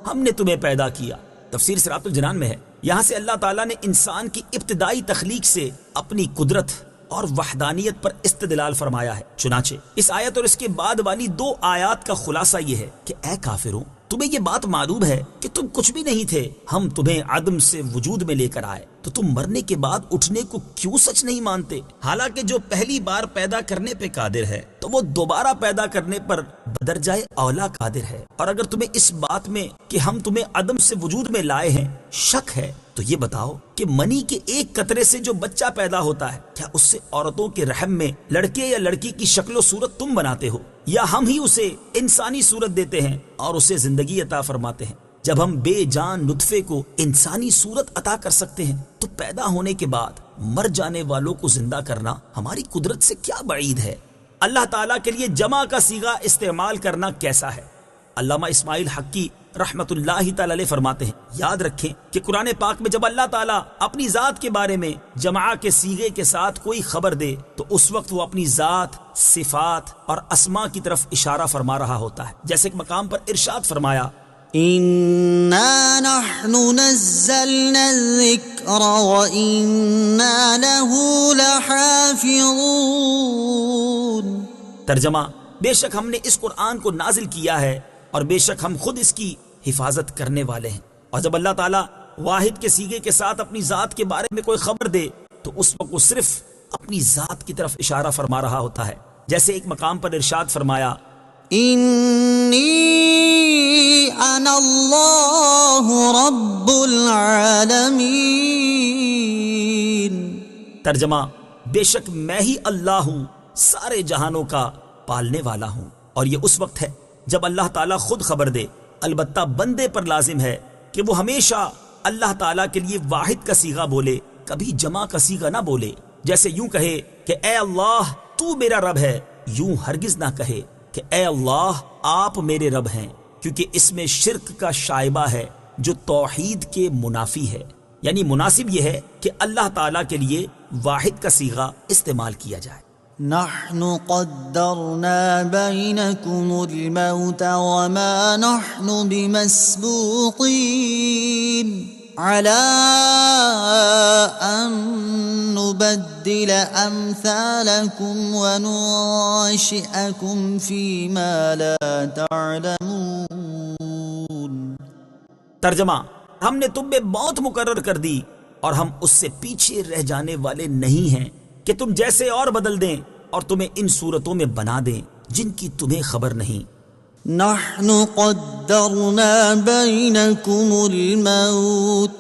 ہم نے تمہیں پیدا کیا، تفسیر صراط الجنان میں ہے۔ یہاں سے اللہ تعالیٰ نے انسان کی ابتدائی تخلیق سے اپنی قدرت اور وحدانیت پر استدلال فرمایا ہے۔ چنانچہ اس آیت اور اس کے بعد والی 2 آیات کا خلاصہ یہ ہے کہ اے کافروں، تمہیں یہ بات معلوم ہے کہ تم کچھ بھی نہیں تھے، ہم تمہیں عدم سے وجود میں لے کر آئے، تو تم مرنے کے بعد اٹھنے کو کیوں سچ نہیں مانتے؟ حالانکہ جو پہلی بار پیدا کرنے پہ قادر ہے تو وہ دوبارہ پیدا کرنے پر بدرجائے اولا قادر ہے۔ اور اگر تمہیں اس بات میں کہ ہم تمہیں عدم سے وجود میں لائے ہیں شک ہے تو یہ بتاؤ کہ منی کے ایک قطرے سے جو بچہ پیدا ہوتا ہے، کیا اس سے عورتوں کے رحم میں لڑکے یا لڑکی کی شکل و صورت تم بناتے ہو، یا ہم ہی اسے انسانی صورت دیتے ہیں اور اسے زندگی عطا فرماتے ہیں؟ جب ہم بے جان نطفے کو انسانی صورت عطا کر سکتے ہیں تو پیدا ہونے کے بعد مر جانے والوں کو زندہ کرنا ہماری قدرت سے کیا بعید ہے؟ اللہ تعالیٰ کے لیے جمع کا صیغہ استعمال کرنا کیسا ہے؟ علامہ اسماعیل حقی رحمت اللہ تعالی علیہ فرماتے ہیں، یاد رکھیں کہ قرآن پاک میں جب اللہ تعالیٰ اپنی ذات کے بارے میں جمع کے صیغے کے ساتھ کوئی خبر دے تو اس وقت وہ اپنی ذات، صفات اور اسماء کی طرف اشارہ فرما رہا ہوتا ہے۔ جیسے ایک مقام پر ارشاد فرمایا، إنا نحن نزلنا الذكر وإنا له لحافظون۔ ترجمہ، بے شک ہم نے اس قرآن کو نازل کیا ہے اور بے شک ہم خود اس کی حفاظت کرنے والے ہیں۔ اور جب اللہ تعالیٰ واحد کے صیغے کے ساتھ اپنی ذات کے بارے میں کوئی خبر دے تو اس وقت وہ صرف اپنی ذات کی طرف اشارہ فرما رہا ہوتا ہے۔ جیسے ایک مقام پر ارشاد فرمایا، إني أنا الله رب العالمين۔ ترجمہ، بے شک میں ہی اللہ ہوں، سارے جہانوں کا پالنے والا ہوں۔ اور یہ اس وقت ہے جب اللہ تعالیٰ خود خبر دے، البتہ بندے پر لازم ہے کہ وہ ہمیشہ اللہ تعالیٰ کے لیے واحد کا صیغہ بولے، کبھی جمع کا صیغہ نہ بولے۔ جیسے یوں کہے کہ اے اللہ تو میرا رب ہے، یوں ہرگز نہ کہے کہ اے اللہ آپ میرے رب ہیں، کیونکہ اس میں شرک کا شائبہ ہے جو توحید کے منافی ہے۔ یعنی مناسب یہ ہے کہ اللہ تعالیٰ کے لیے واحد کا صیغہ استعمال کیا جائے۔ نحن قدرنا بينكم الموت وما نحن بمسبوقين على أن نبدل أمثالكم وننشئكم فيما لا تعلمون۔ ترجمہ: ہم نے تم میں موت مقرر کر دی اور ہم اس سے پیچھے رہ جانے والے نہیں ہیں کہ تم جیسے اور بدل دیں اور تمہیں ان صورتوں میں بنا دیں جن کی تمہیں خبر نہیں۔ نحن قدرنا بينكم الموت۔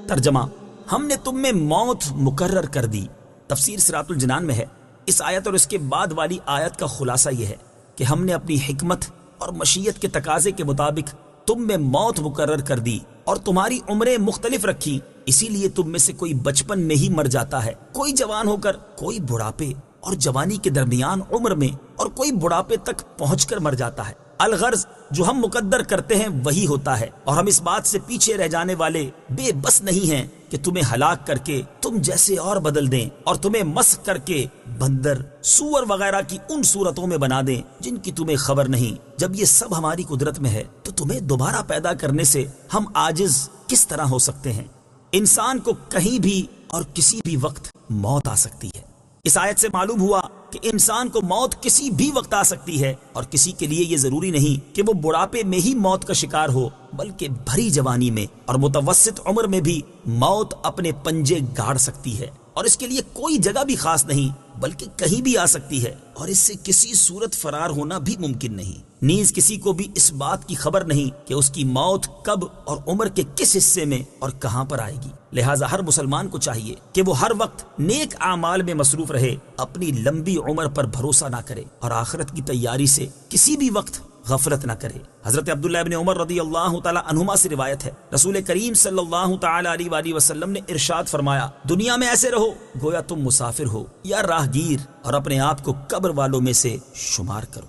ترجمہ: ہم نے تم میں موت مقرر کر دی۔ تفسیر صراط الجنان میں ہے، اس آیت اور اس کے بعد والی آیت کا خلاصہ یہ ہے کہ ہم نے اپنی حکمت اور مشیت کے تقاضے کے مطابق تم میں موت مقرر کر دی اور تمہاری عمریں مختلف رکھی، اسی لیے تم میں سے کوئی بچپن میں ہی مر جاتا ہے، کوئی جوان ہو کر، کوئی بڑھاپے اور جوانی کے درمیان عمر میں، اور کوئی بڑھاپے تک پہنچ کر مر جاتا ہے۔ الغرض جو ہم مقدر کرتے ہیں وہی ہوتا ہے، اور ہم اس بات سے پیچھے رہ جانے والے بے بس نہیں ہیں کہ تمہیں ہلاک کر کے تم جیسے اور بدل دیں اور تمہیں مسخ کر کے بندر، سور وغیرہ کی ان صورتوں میں بنا دیں جن کی تمہیں خبر نہیں۔ جب یہ سب ہماری قدرت میں ہے تو تمہیں دوبارہ پیدا کرنے سے ہم عاجز کس طرح ہو سکتے ہیں؟ انسان کو کہیں بھی اور کسی بھی وقت موت آ سکتی ہے۔ اس آیت سے معلوم ہوا کہ انسان کو موت کسی بھی وقت آ سکتی ہے، اور کسی کے لیے یہ ضروری نہیں کہ وہ بڑھاپے میں ہی موت کا شکار ہو، بلکہ بھری جوانی میں اور متوسط عمر میں بھی موت اپنے پنجے گاڑ سکتی ہے، اور اس کے لیے کوئی جگہ بھی خاص نہیں بلکہ کہیں بھی آ سکتی ہے، اور اس سے کسی صورت فرار ہونا بھی ممکن نہیں۔ نیز کسی کو بھی اس بات کی خبر نہیں کہ اس کی موت کب اور عمر کے کس حصے میں اور کہاں پر آئے گی۔ لہٰذا ہر مسلمان کو چاہیے کہ وہ ہر وقت نیک اعمال میں مصروف رہے، اپنی لمبی عمر پر بھروسہ نہ کرے اور آخرت کی تیاری سے کسی بھی وقت غفلت نہ کرے۔ حضرت عبداللہ ابن عمر رضی اللہ تعالی عنہما سے روایت ہے، رسول کریم صلی اللہ تعالی علیہ وآلہ وسلم نے ارشاد فرمایا، دنیا میں ایسے رہو گویا تم مسافر ہو یا راہگیر، اور اپنے آپ کو قبر والوں میں سے شمار کرو۔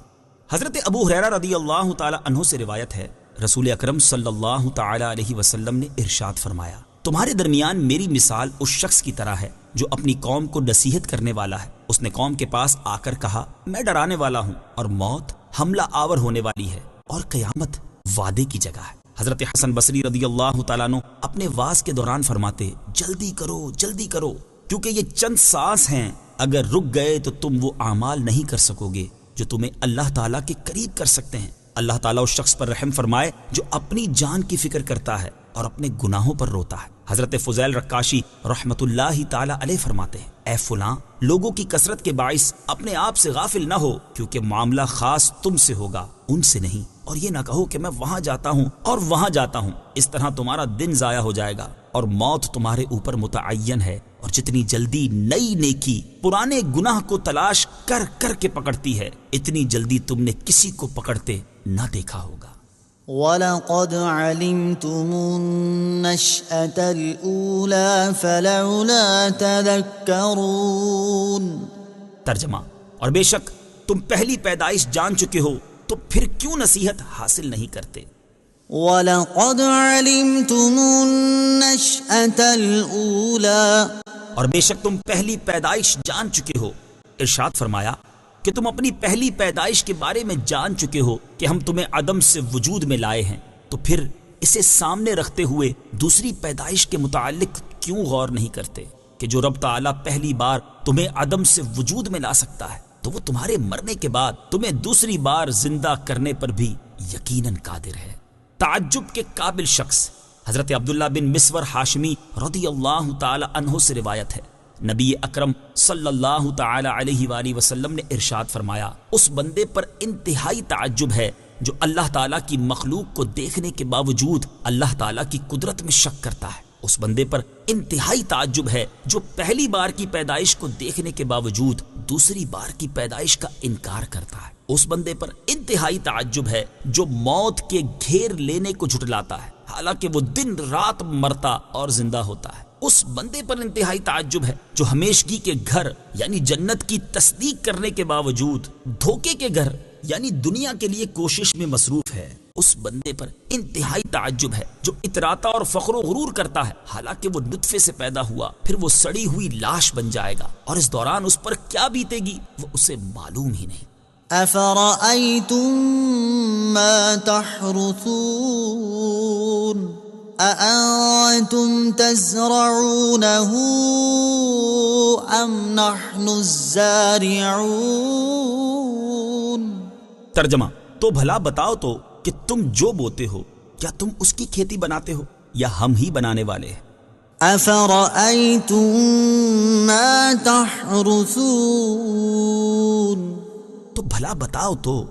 حضرت ابو ہریرہ رضی اللہ تعالی عنہ سے روایت ہے، رسول اکرم صلی اللہ تعالی علیہ وسلم نے ارشاد فرمایا، تمہارے درمیان میری مثال اس شخص کی طرح ہے جو اپنی قوم کو نصیحت کرنے والا ہے۔ اس نے قوم کے پاس آ کر کہا، میں ڈرانے والا ہوں اور موت حملہ آور ہونے والی ہے اور قیامت وعدے کی جگہ ہے۔ حضرت حسن بصری رضی اللہ تعالیٰ عنہ اپنے واز کے دوران فرماتے، جلدی کرو جلدی کرو، کیونکہ یہ چند سانس ہیں، اگر رک گئے تو تم وہ اعمال نہیں کر سکو گے جو تمہیں اللہ تعالیٰ کے قریب کر سکتے ہیں۔ اللہ تعالیٰ اس شخص پر رحم فرمائے جو اپنی جان کی فکر کرتا ہے اور اپنے گناہوں پر روتا ہے۔ حضرت فضیل رکاشی رحمت اللہ تعالیٰ علیہ فرماتے ہیں، اے فلاں، لوگوں کی کثرت کے باعث اپنے آپ سے غافل نہ ہو، کیونکہ معاملہ خاص تم سے ہوگا، ان سے نہیں، اور یہ نہ کہو کہ میں وہاں جاتا ہوں اور وہاں جاتا ہوں، اس طرح تمہارا دن ضائع ہو جائے گا، اور موت تمہارے اوپر متعین ہے، اور جتنی جلدی نئی نیکی پرانے گناہ کو تلاش کر کر کے پکڑتی ہے، اتنی جلدی تم نے کسی کو پکڑتے نہ دیکھا ہوگا۔ وَلَقَدْ عَلِمْتُمُ النَّشْأَةَ الْأُولَى فَلَوْلَا تَذَكَّرُونَ۔ ترجمہ، اور بے شک تم پہلی پیدائش جان چکے ہو تو پھر کیوں نصیحت حاصل نہیں کرتے؟ وَلَقَدْ عَلِمْتُمُ النَّشْأَةَ الْأُولَى، اور بے شک تم پہلی پیدائش جان چکے ہو۔ ارشاد فرمایا کہ تم اپنی پہلی پیدائش کے بارے میں جان چکے ہو کہ ہم تمہیں عدم سے وجود میں لائے ہیں، تو پھر اسے سامنے رکھتے ہوئے دوسری پیدائش کے متعلق کیوں غور نہیں کرتے کہ جو رب تعالیٰ پہلی بار تمہیں عدم سے وجود میں لا سکتا ہے تو وہ تمہارے مرنے کے بعد تمہیں دوسری بار زندہ کرنے پر بھی یقیناً قادر ہے۔ تعجب کے قابل شخص حضرت عبداللہ بن مسور ہاشمی رضی اللہ تعالی عنہ سے روایت ہے، نبی اکرم صلی اللہ تعالی علیہ وآلہ وسلم نے ارشاد فرمایا، اس بندے پر انتہائی تعجب ہے جو اللہ تعالیٰ کی مخلوق کو دیکھنے کے باوجود اللہ تعالیٰ کی قدرت میں شک کرتا ہے۔ اس بندے پر انتہائی تعجب ہے جو پہلی بار کی پیدائش کو دیکھنے کے باوجود دوسری بار کی پیدائش کا انکار کرتا ہے۔ اس بندے پر انتہائی تعجب ہے جو موت کے گھیر لینے کو جھٹلاتا ہے حالانکہ وہ دن رات مرتا اور زندہ ہوتا ہے۔ اس بندے پر انتہائی تعجب ہے جو ہمیشگی کے گھر یعنی جنت کی تصدیق کرنے کے باوجود دھوکے کے گھر یعنی دنیا کے لیے کوشش میں مصروف ہے۔ اس بندے پر انتہائی تعجب ہے جو اتراتا اور فخر و غرور کرتا ہے، حالانکہ وہ نطفے سے پیدا ہوا، پھر وہ سڑی ہوئی لاش بن جائے گا، اور اس دوران اس پر کیا بیتے گی وہ اسے معلوم ہی نہیں۔ أفرأيتم ما تحرثون أأنتم تزرعونه أم نحن الزارعون۔ ترجمہ، تو بھلا بتاؤ تو کہ تم جو بوتے ہو کیا تم اس کی کھیتی بناتے ہو یا ہم ہی بنانے والے ہیں؟ أفرأيتم ما تحرثون، تو بھلا بتاؤ تو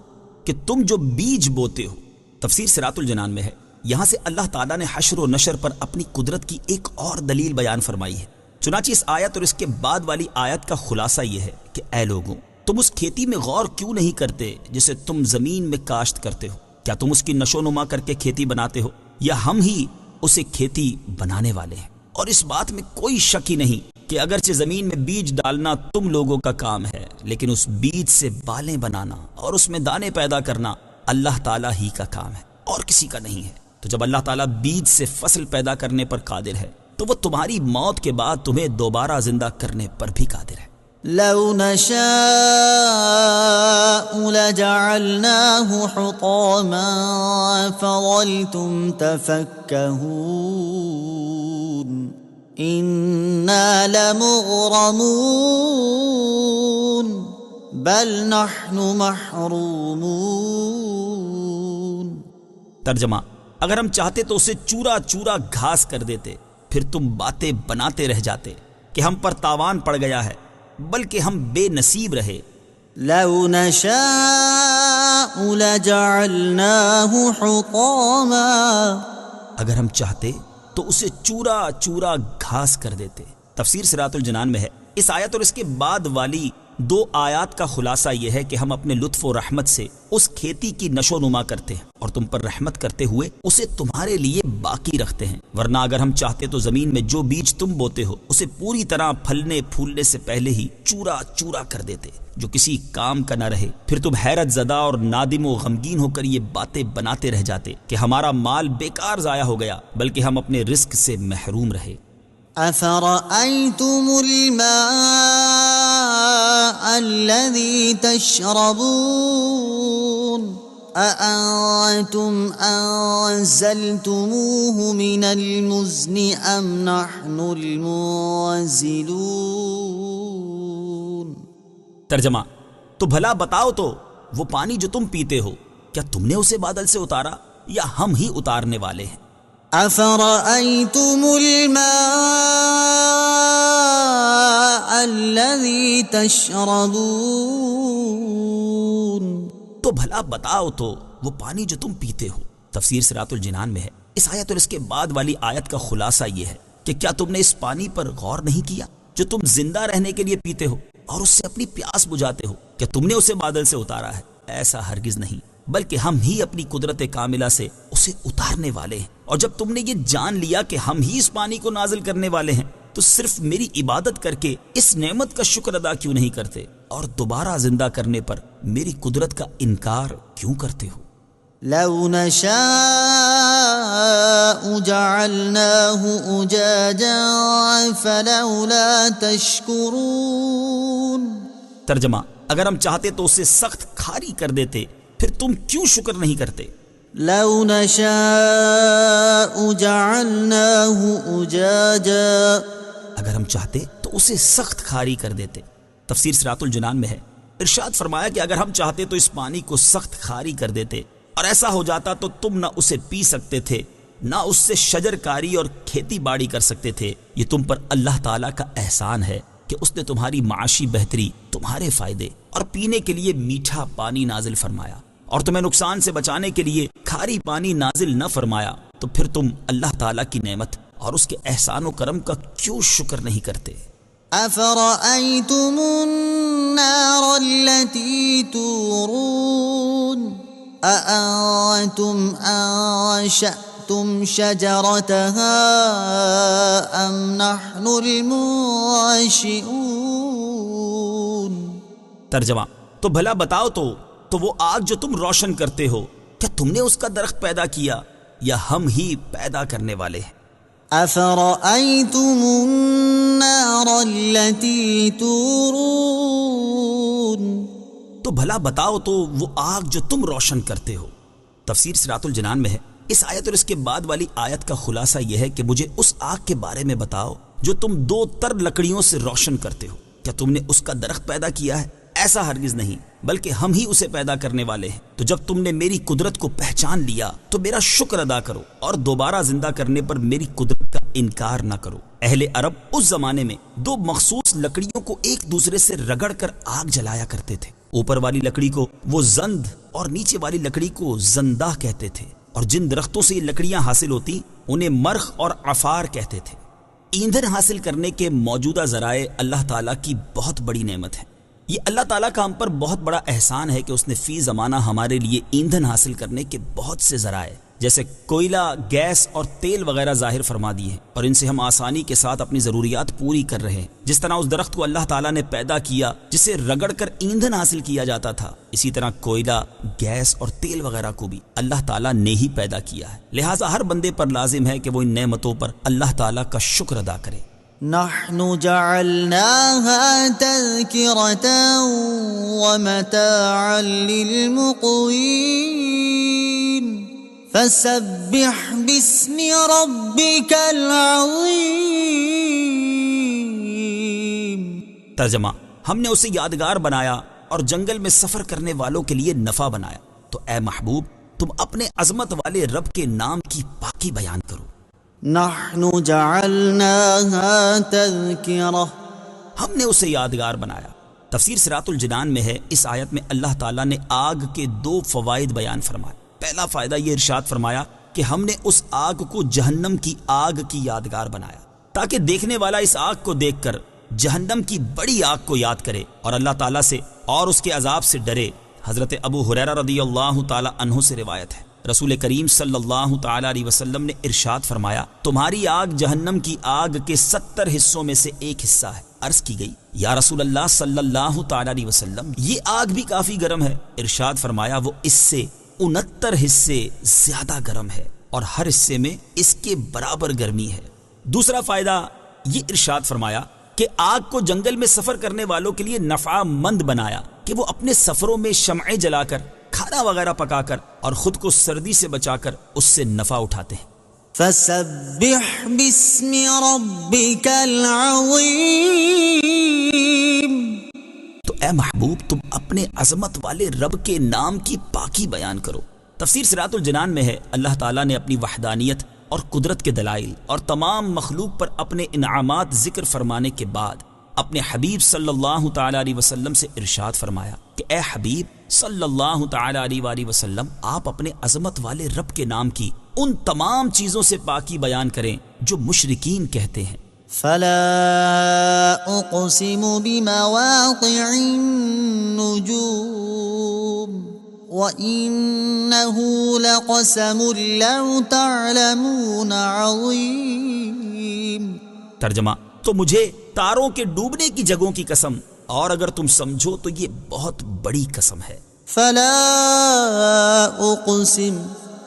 کہ تم جو بیج بوتے ہو۔ تفسیر صراط الجنان میں ہے، یہاں سے اللہ تعالیٰ نے حشر و نشر پر اپنی قدرت کی ایک اور دلیل بیان فرمائی ہے۔ چنانچہ اس آیت اور اس کے بعد والی آیت کا خلاصہ یہ ہے کہ اے لوگوں، تم اس کھیتی میں غور کیوں نہیں کرتے جسے تم زمین میں کاشت کرتے ہو؟ کیا تم اس کی نشو نما کر کے کھیتی بناتے ہو یا ہم ہی اسے کھیتی بنانے والے ہیں؟ اور اس بات میں کوئی شک ہی نہیں کہ اگرچہ زمین میں بیج ڈالنا تم لوگوں کا کام ہے، لیکن اس بیج سے بالیں بنانا اور اس میں دانے پیدا کرنا اللہ تعالیٰ ہی کا کام ہے اور کسی کا نہیں ہے۔ تو جب اللہ تعالیٰ بیج سے فصل پیدا کرنے پر قادر ہے تو وہ تمہاری موت کے بعد تمہیں دوبارہ زندہ کرنے پر بھی قادر ہے۔ لو نشاء لجعلناه حطاما فظلتم تفكهون إنا لمغرمون بل نحن محرومون۔ ترجمہ، اگر ہم چاہتے تو اسے چورا چورا گھاس کر دیتے، پھر تم باتیں بناتے رہ جاتے کہ ہم پر تاوان پڑ گیا ہے، بلکہ ہم بے نصیب رہے۔ لو نشاء لجعلناه حطاما، اگر ہم چاہتے تو اسے چورا چورا گھاس کر دیتے۔ تفسیر صراط الجنان میں ہے، اس آیت اور اس کے بعد والی دو آیات کا خلاصہ یہ ہے کہ ہم اپنے لطف و رحمت سے اس کھیتی کی نشو نما کرتے ہیں اور تم پر رحمت کرتے ہوئے اسے تمہارے لیے باقی رکھتے ہیں، ورنہ اگر ہم چاہتے تو زمین میں جو بیج تم بوتے ہو اسے پوری طرح پھلنے پھولنے سے پہلے ہی چورا چورا کر دیتے، جو کسی کام کا نہ رہے۔ پھر تم حیرت زدہ اور نادم و غمگین ہو کر یہ باتیں بناتے رہ جاتے کہ ہمارا مال بیکار ضائع ہو گیا، بلکہ ہم اپنے رزق سے محروم رہے۔ أفرأيتم الماء الذي تشربون أأنتم أنزلتموه من المزن أم نحن المنزلون۔ ترجمہ، تو بھلا بتاؤ تو وہ پانی جو تم پیتے ہو کیا تم نے اسے بادل سے اتارا یا ہم ہی اتارنے والے ہیں؟ أفرأيتم الماء الذي تشربون، تو بھلا بتاؤ تو وہ پانی جو تم پیتے ہو۔ تفسیر صراط الجنان میں ہے، اس آیت اور اس کے بعد والی آیت کا خلاصہ یہ ہے کہ کیا تم نے اس پانی پر غور نہیں کیا جو تم زندہ رہنے کے لیے پیتے ہو اور اس سے اپنی پیاس بجھاتے ہو؟ کیا تم نے اسے بادل سے اتارا ہے؟ ایسا ہرگز نہیں، بلکہ ہم ہی اپنی قدرت کاملہ سے اسے اتارنے والے ہیں۔ اور جب تم نے یہ جان لیا کہ ہم ہی اس پانی کو نازل کرنے والے ہیں تو صرف میری عبادت کر کے اس نعمت کا شکر ادا کیوں نہیں کرتے اور دوبارہ زندہ کرنے پر میری قدرت کا انکار کیوں کرتے ہو؟ لو نشاء جعلناه أجاجا فلولا تشكرون۔ ترجمہ، اگر ہم چاہتے تو اسے سخت کھاری کر دیتے، پھر تم کیوں شکر نہیں کرتے؟ لو نشاء جعلناه أجاجا، اگر ہم چاہتے تو اسے سخت کھاری کر دیتے۔ تفسیر صراط الجنان میں ہے، ارشاد فرمایا کہ اگر ہم چاہتے تو اس پانی کو سخت کھاری کر دیتے، اور ایسا ہو جاتا تو تم نہ اسے پی سکتے تھے نہ اس سے شجر کاری اور کھیتی باڑی کر سکتے تھے۔ یہ تم پر اللہ تعالیٰ کا احسان ہے کہ اس نے تمہاری معاشی بہتری، تمہارے فائدے اور پینے کے لیے میٹھا پانی نازل فرمایا، اور تمہیں نقصان سے بچانے کے لیے کھاری پانی نازل نہ فرمایا۔ تو پھر تم اللہ تعالیٰ کی نعمت اور اس کے احسان و کرم کا کیوں شکر نہیں کرتے؟ أفرأيتم النار التي تورون أأنتم أنشأتم شجرتها أم نحن المنشئون۔ ترجمہ، تو بھلا بتاؤ تو وہ آگ جو تم روشن کرتے ہو کیا تم نے اس کا درخت پیدا کیا یا ہم ہی پیدا کرنے والے ہیں؟ أفرأيتم النار التي تورون تو بھلا بتاؤ تو وہ آگ جو تم روشن کرتے ہو۔ تفسیر صراط الجنان میں ہے اس آیت اور اس کے بعد والی آیت کا خلاصہ یہ ہے کہ مجھے اس آگ کے بارے میں بتاؤ جو تم دو تر لکڑیوں سے روشن کرتے ہو، کیا تم نے اس کا درخت پیدا کیا ہے؟ ایسا ہرگز نہیں، بلکہ ہم ہی اسے پیدا کرنے والے ہیں۔ تو جب تم نے میری قدرت کو پہچان لیا تو میرا شکر ادا کرو اور دوبارہ زندہ کرنے پر میری قدرت کا انکار نہ کرو۔ اہل عرب اس زمانے میں دو مخصوص لکڑیوں کو ایک دوسرے سے رگڑ کر آگ جلایا کرتے تھے۔ اوپر والی لکڑی کو وہ زند اور نیچے والی لکڑی کو زندہ کہتے تھے، اور جن درختوں سے یہ لکڑیاں حاصل ہوتی انہیں مرخ اور عفار کہتے تھے۔ ایندھن حاصل کرنے کے موجودہ ذرائع اللہ تعالیٰ کی بہت بڑی نعمت ہے۔ یہ اللہ تعالیٰ کا ہم پر بہت بڑا احسان ہے کہ اس نے فی زمانہ ہمارے لیے ایندھن حاصل کرنے کے بہت سے ذرائع جیسے کوئلہ، گیس اور تیل وغیرہ ظاہر فرما دی ہیں، اور ان سے ہم آسانی کے ساتھ اپنی ضروریات پوری کر رہے ہیں۔ جس طرح اس درخت کو اللہ تعالیٰ نے پیدا کیا جسے رگڑ کر ایندھن حاصل کیا جاتا تھا، اسی طرح کوئلہ، گیس اور تیل وغیرہ کو بھی اللہ تعالیٰ نے ہی پیدا کیا ہے۔ لہٰذا ہر بندے پر لازم ہے کہ وہ ان نعمتوں پر اللہ تعالیٰ کا شکر ادا کرے۔ نحن جعلناها تذكرة ومتاعا للمقوين فسبح باسم ربك العظيم۔ ترجمہ: ہم نے اسے یادگار بنایا اور جنگل میں سفر کرنے والوں کے لیے نفع بنایا، تو اے محبوب تم اپنے عظمت والے رب کے نام کی پاکی بیان کرو۔ نحن جعلناها تذکرہ، ہم نے اسے یادگار بنایا۔ تفسیر صراط الجنان میں ہے اس آیت میں اللہ تعالیٰ نے آگ کے دو فوائد بیان فرمائے۔ پہلا فائدہ یہ ارشاد فرمایا کہ ہم نے اس آگ کو جہنم کی آگ کی یادگار بنایا تاکہ دیکھنے والا اس آگ کو دیکھ کر جہنم کی بڑی آگ کو یاد کرے اور اللہ تعالیٰ سے اور اس کے عذاب سے ڈرے۔ حضرت ابو ہریرہ رضی اللہ تعالیٰ عنہ سے روایت ہے، رسول کریم صلی اللہ تعالیٰ علیہ وسلم نے ارشاد فرمایا، تمہاری آگ جہنم کی آگ کے 70 حصوں میں سے ایک حصہ ہے۔ عرض کی گئی، یا رسول اللہ صلی اللہ تعالیٰ علیہ وسلم، یہ آگ بھی کافی گرم ہے؟ ارشاد فرمایا، وہ اس سے 69 حصے زیادہ گرم ہے اور ہر حصے میں اس کے برابر گرمی ہے۔ دوسرا فائدہ یہ ارشاد فرمایا کہ آگ کو جنگل میں سفر کرنے والوں کے لیے نفع مند بنایا کہ وہ اپنے سفروں میں شمعیں جلا کر، کھانا وغیرہ پکا کر اور خود کو سردی سے بچا کر اس سے نفع اٹھاتے ہیں۔ فسبح باسم ربک العظیم، تو اے محبوب تم اپنے عظمت والے رب کے نام کی پاکی بیان کرو۔ تفسیر صراط الجنان میں ہے اللہ تعالیٰ نے اپنی وحدانیت اور قدرت کے دلائل اور تمام مخلوق پر اپنے انعامات ذکر فرمانے کے بعد اپنے حبیب صلی اللہ تعالیٰ علیہ وسلم سے ارشاد فرمایا کہ اے حبیب صلی اللہ تعالیٰ علیہ وآلہ وسلم، آپ اپنے عظمت والے رب کے نام کی ان تمام چیزوں سے پاکی بیان کریں جو مشرکین کہتے ہیں۔ فلا اقسم بمواقع النجوم وإنه لقسم لو تعلمون عظیم۔ ترجمہ: تو مجھے تاروں کے ڈوبنے کی جگہوں کی قسم، اور اگر تم سمجھو تو یہ بہت بڑی قسم ہے۔ فلا اقسم،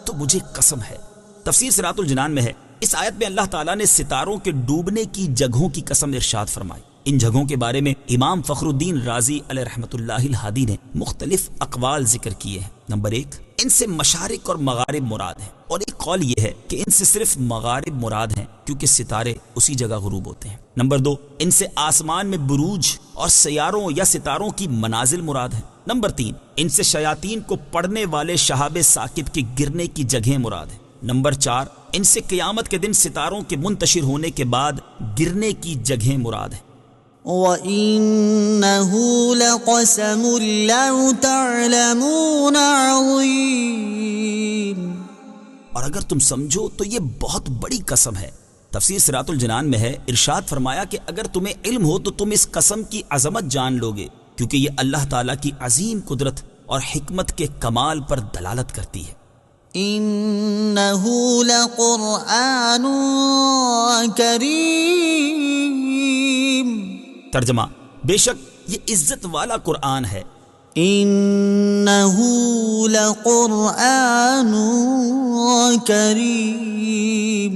تو مجھے قسم ہے۔ تفسیر صراط الجنان میں ہے اس آیت میں اللہ تعالیٰ نے ستاروں کے ڈوبنے کی جگہوں کی قسم ارشاد فرمائی۔ ان جگہوں کے بارے میں امام فخر الدین رازی علیہ رحمۃ اللہ الہادی نے مختلف اقوال ذکر کیے ہیں۔ نمبر 1، ان سے مشارق اور مغارب مراد ہیں، اور ایک قول یہ ہے کہ ان سے صرف مغارب مراد ہیں کیونکہ ستارے اسی جگہ غروب ہوتے ہیں۔ نمبر 2، ان سے آسمان میں بروج اور سیاروں یا ستاروں کی منازل مراد ہیں۔ نمبر 3، ان سے شیاطین کو پڑنے والے شہاب ثاقب کے گرنے کی جگہیں مراد ہیں۔ نمبر 4، ان سے قیامت کے دن ستاروں کے منتشر ہونے کے بعد گرنے کی جگہیں مراد ہیں۔ وَإِنَّهُ لَقَسَمٌ لَوْ تَعْلَمُونَ عَظِيمٌ، اور اگر تم سمجھو تو یہ بہت بڑی قسم ہے۔ تفسیر صراط الجنان میں ہے ارشاد فرمایا کہ اگر تمہیں علم ہو تو تم اس قسم کی عظمت جان لوگے، کیونکہ یہ اللہ تعالیٰ کی عظیم قدرت اور حکمت کے کمال پر دلالت کرتی ہے۔ إِنَّهُ لَقُرْآنٌ كَرِيمٌ، ترجمہ: بے شک یہ عزت والا قرآن ہے۔ إِنَّهُ لقرآن کریم.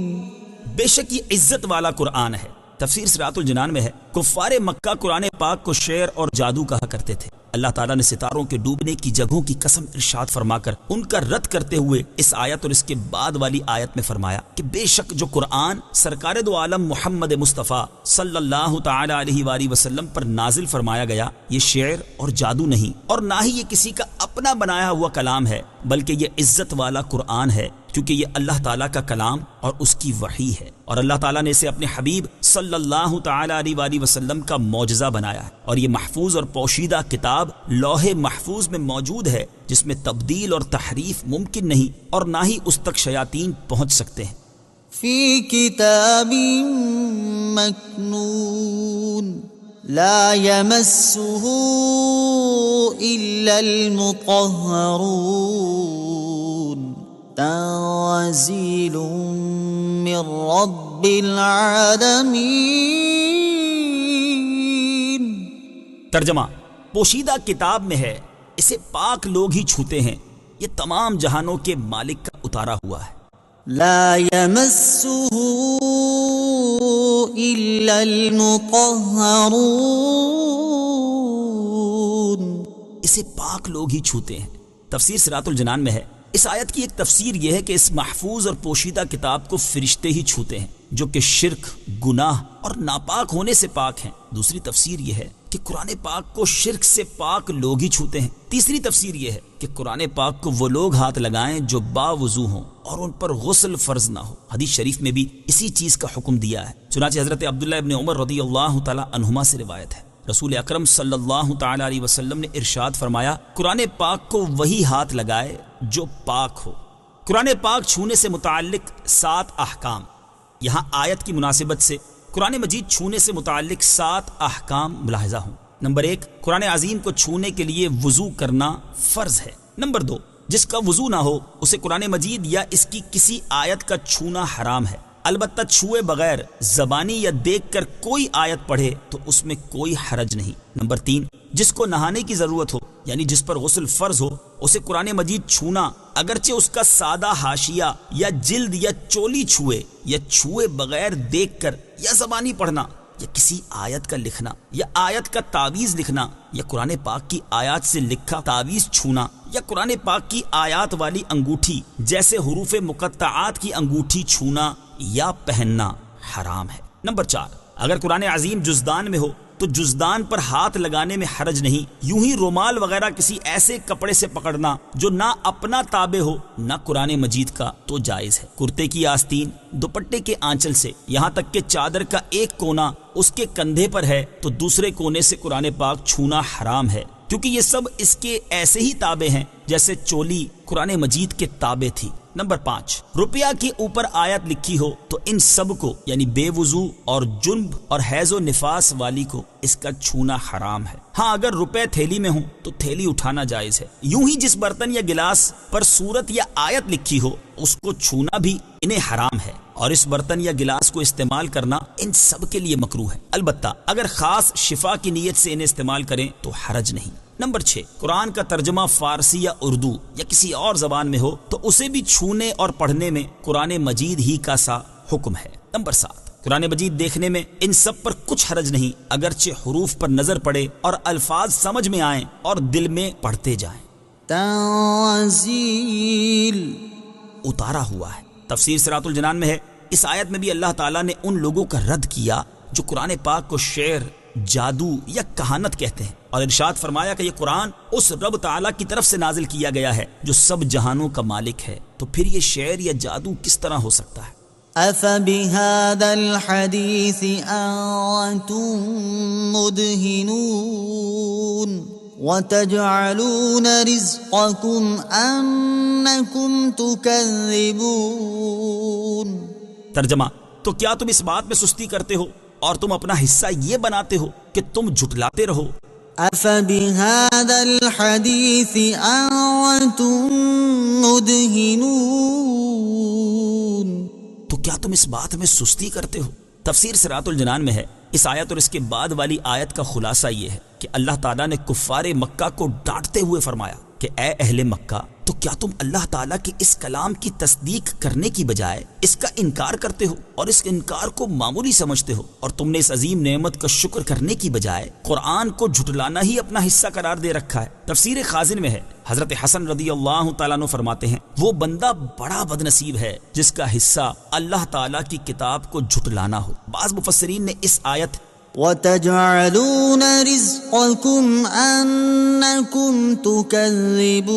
بے شک یہ عزت والا قرآن ہے. تفسیر صراط الجنان میں ہے کفار مکہ قرآن پاک کو شعر اور جادو کہا کرتے تھے. اللہ تعالیٰ نے ستاروں کے ڈوبنے کی جگہوں کی قسم ارشاد فرما کر ان کا رد کرتے ہوئے اس آیت اور اس کے بعد والی آیت میں فرمایا کہ بے شک جو قرآن سرکار دو عالم محمد مصطفیٰ صلی اللہ تعالی علیہ وآلہ وسلم پر نازل فرمایا گیا یہ شعر اور جادو نہیں اور نہ ہی یہ کسی کا اپنا بنایا ہوا کلام ہے بلکہ یہ عزت والا قرآن ہے کیونکہ یہ اللہ تعالیٰ کا کلام اور اس کی وحی ہے اور اللہ تعالیٰ نے اسے اپنے حبیب صلی اللہ تعالی علیہ وآلہ وسلم کا معجزہ بنایا ہے اور یہ محفوظ اور پوشیدہ کتاب لوح محفوظ میں موجود ہے جس میں تبدیل اور تحریف ممکن نہیں اور نہ ہی اس تک شیاطین پہنچ سکتے ہیں. فی کتاب مکنون لا یمسہ الا المطہرون تنزیل من رب العالمین. ترجمہ پوشیدہ کتاب میں ہے اسے پاک لوگ ہی چھوتے ہیں یہ تمام جہانوں کے مالک کا اتارا ہوا ہے. لا یمسہ الا المطہرون اسے پاک لوگ ہی چھوتے ہیں. تفسیر صراط الجنان میں ہے اس آیت کی ایک تفسیر یہ ہے کہ اس محفوظ اور پوشیدہ کتاب کو فرشتے ہی چھوتے ہیں جو کہ شرک، گناہ اور ناپاک ہونے سے پاک ہیں. دوسری تفسیر یہ ہے کہ قرآن پاک کو شرک سے پاک لوگ ہی چھوتے ہیں. تیسری تفسیر یہ ہے کہ قرآن پاک کو وہ لوگ ہاتھ لگائیں جو باوضو ہوں اور ان پر غسل فرض نہ ہو. حدیث شریف میں بھی اسی چیز کا حکم دیا ہے. چنانچہ حضرت عبداللہ ابن عمر رضی اللہ تعالی عنہما سے روایت ہے رسول اکرم صلی اللہ تعالی علیہ وسلم نے ارشاد فرمایا قرآن پاک کو وہی ہاتھ لگائے جو پاک ہو. قرآن پاک چھونے سے متعلق 7 احکام. یہاں آیت کی مناسبت سے قرآن مجید چھونے سے متعلق 7 احکام ملاحظہ ہوں. نمبر 1 قرآن عظیم کو چھونے کے لیے وضو کرنا فرض ہے. نمبر 2 جس کا وضو نہ ہو اسے قرآن مجید یا اس کی کسی آیت کا چھونا حرام ہے. البتہ چھوئے بغیر زبانی یا دیکھ کر کوئی آیت پڑھے تو اس میں کوئی حرج نہیں. نمبر 3 جس کو نہانے کی ضرورت ہو یعنی جس پر غسل فرض ہو اسے قرآن مجید چھونا اگرچہ اس کا سادہ حاشیہ یا جلد یا چولی چھوئے یا چھوئے بغیر دیکھ کر یا زبانی پڑھنا یا کسی آیت کا لکھنا یا آیت کا تعویذ لکھنا یا قرآن پاک کی آیات سے لکھا تعویذ چھونا یا قرآن پاک کی آیات والی انگوٹھی جیسے حروف مقطعات کی انگوٹھی چھونا یا پہننا حرام ہے. نمبر 4 اگر قرآن عظیم جزدان میں ہو تو جزدان پر ہاتھ لگانے میں حرج نہیں. یوں ہی رومال وغیرہ کسی ایسے کپڑے سے پکڑنا جو نہ اپنا تابع ہو نہ قرآن مجید کا تو جائز ہے. کرتے کی آستین دوپٹے کے آنچل سے یہاں تک کہ چادر کا ایک کونا اس کے کندھے پر ہے تو دوسرے کونے سے قرآن پاک چھونا حرام ہے کیونکہ یہ سب اس کے ایسے ہی تابع ہیں جیسے چولی قرآن مجید کے تابع تھی. نمبر 5 روپیہ کے اوپر آیت لکھی ہو تو ان سب کو یعنی بے وضو اور جنب اور حیض و نفاس والی کو اس کا چھونا حرام ہے. ہاں اگر روپے تھیلی میں ہوں تو تھیلی اٹھانا جائز ہے. یوں ہی جس برتن یا گلاس پر صورت یا آیت لکھی ہو اس کو چھونا بھی انہیں حرام ہے اور اس برتن یا گلاس کو استعمال کرنا ان سب کے لیے مکروہ ہے. البتہ اگر خاص شفا کی نیت سے انہیں استعمال کریں تو حرج نہیں. نمبر 6 قرآن کا ترجمہ فارسی یا اردو یا کسی اور زبان میں ہو تو اسے بھی چھونے اور پڑھنے میں قرآن مجید ہی کا سا حکم ہے. نمبر 7 قرآن مجید دیکھنے میں ان سب پر کچھ حرج نہیں اگرچہ حروف پر نظر پڑے اور الفاظ سمجھ میں آئیں اور دل میں پڑھتے جائیں. تنزیل اتارا ہوا ہے. تفسیر صراط الجنان میں ہے اس آیت میں بھی اللہ تعالیٰ نے ان لوگوں کا رد کیا جو قرآن پاک کو شعر، جادو یا کہانت کہتے ہیں اور ارشاد فرمایا کہ یہ قرآن اس رب تعالیٰ کی طرف سے نازل کیا گیا ہے جو سب جہانوں کا مالک ہے تو پھر یہ شعر یا جادو کس طرح ہو سکتا ہے؟ أفبهذا الحديث أنتم مدهنون وتجعلون رزقكم أنكم تكذبون. ترجمہ تو کیا تم اس بات میں سستی کرتے ہو اور تم اپنا حصہ یہ بناتے ہو کہ تم جھٹلاتے رہو. أفبهذا الحديث أنتم مدهنون تو کیا تم اس بات میں سستی کرتے ہو؟ تفسیر صراط الجنان میں ہے اس آیت اور اس کے بعد والی آیت کا خلاصہ یہ ہے کہ اللہ تعالیٰ نے کفار مکہ کو ڈانٹتے ہوئے فرمایا کہ اے اہل مکہ، تو کیا تم اللہ تعالیٰ کے اس کلام کی تصدیق کرنے کی بجائے اس کا انکار کرتے ہو اور اس انکار کو معمولی سمجھتے ہو، اور تم نے اس عظیم نعمت کا شکر کرنے کی بجائے قرآن کو جھٹلانا ہی اپنا حصہ قرار دے رکھا ہے۔ تفسیر خازن میں ہے، حضرت حسن رضی اللہ تعالیٰ عنہ فرماتے ہیں وہ بندہ بڑا بدنصیب ہے جس کا حصہ اللہ تعالیٰ کی کتاب کو جھٹلانا ہو۔ بعض مفسرین نے اس آیت وَتَجْعَلُونَ رِزْقَكُمْ أَنَّكُمْ تُكَذِّبُونَ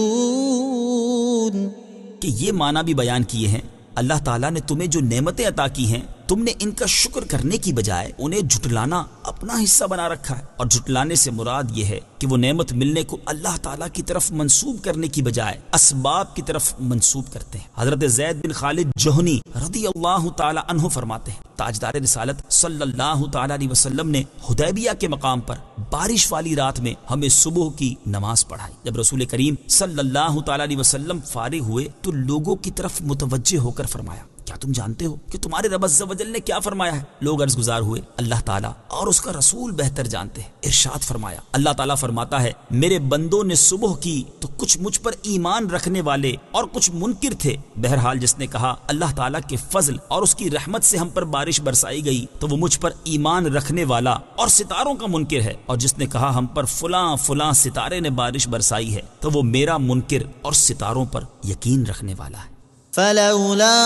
کہ یہ معنی بھی بیان کیے ہیں، اللہ تعالیٰ نے تمہیں جو نعمتیں عطا کی ہیں تم نے ان کا شکر کرنے کی بجائے انہیں جھٹلانا اپنا حصہ بنا رکھا ہے، اور جھٹلانے سے مراد یہ ہے کہ وہ نعمت ملنے کو اللہ تعالیٰ کی طرف منسوب کرنے کی بجائے اسباب کی طرف منسوب کرتے ہیں۔ حضرت زید بن خالد جوہنی رضی اللہ تعالی عنہ فرماتے ہیں تاجدار رسالت صلی اللہ تعالی علیہ وسلم نے حدیبیہ کے مقام پر بارش والی رات میں ہمیں صبح کی نماز پڑھائی۔ جب رسول کریم صلی اللہ تعالی علیہ وسلم فارغ ہوئے تو لوگوں کی طرف متوجہ ہو کر فرمایا کیا تم جانتے ہو کہ تمہارے رب عز و جل نے کیا فرمایا ہے؟ لوگ عرض گزار ہوئے اللہ تعالیٰ اور اس کا رسول بہتر جانتے ہیں۔ ارشاد فرمایا اللہ تعالیٰ فرماتا ہے میرے بندوں نے صبح کی تو کچھ مجھ پر ایمان رکھنے والے اور کچھ منکر تھے، بہرحال جس نے کہا اللہ تعالیٰ کے فضل اور اس کی رحمت سے ہم پر بارش برسائی گئی تو وہ مجھ پر ایمان رکھنے والا اور ستاروں کا منکر ہے، اور جس نے کہا ہم پر فلاں فلاں ستارے نے بارش برسائی ہے تو وہ میرا منکر اور ستاروں پر یقین رکھنے والا ہے۔ فلولا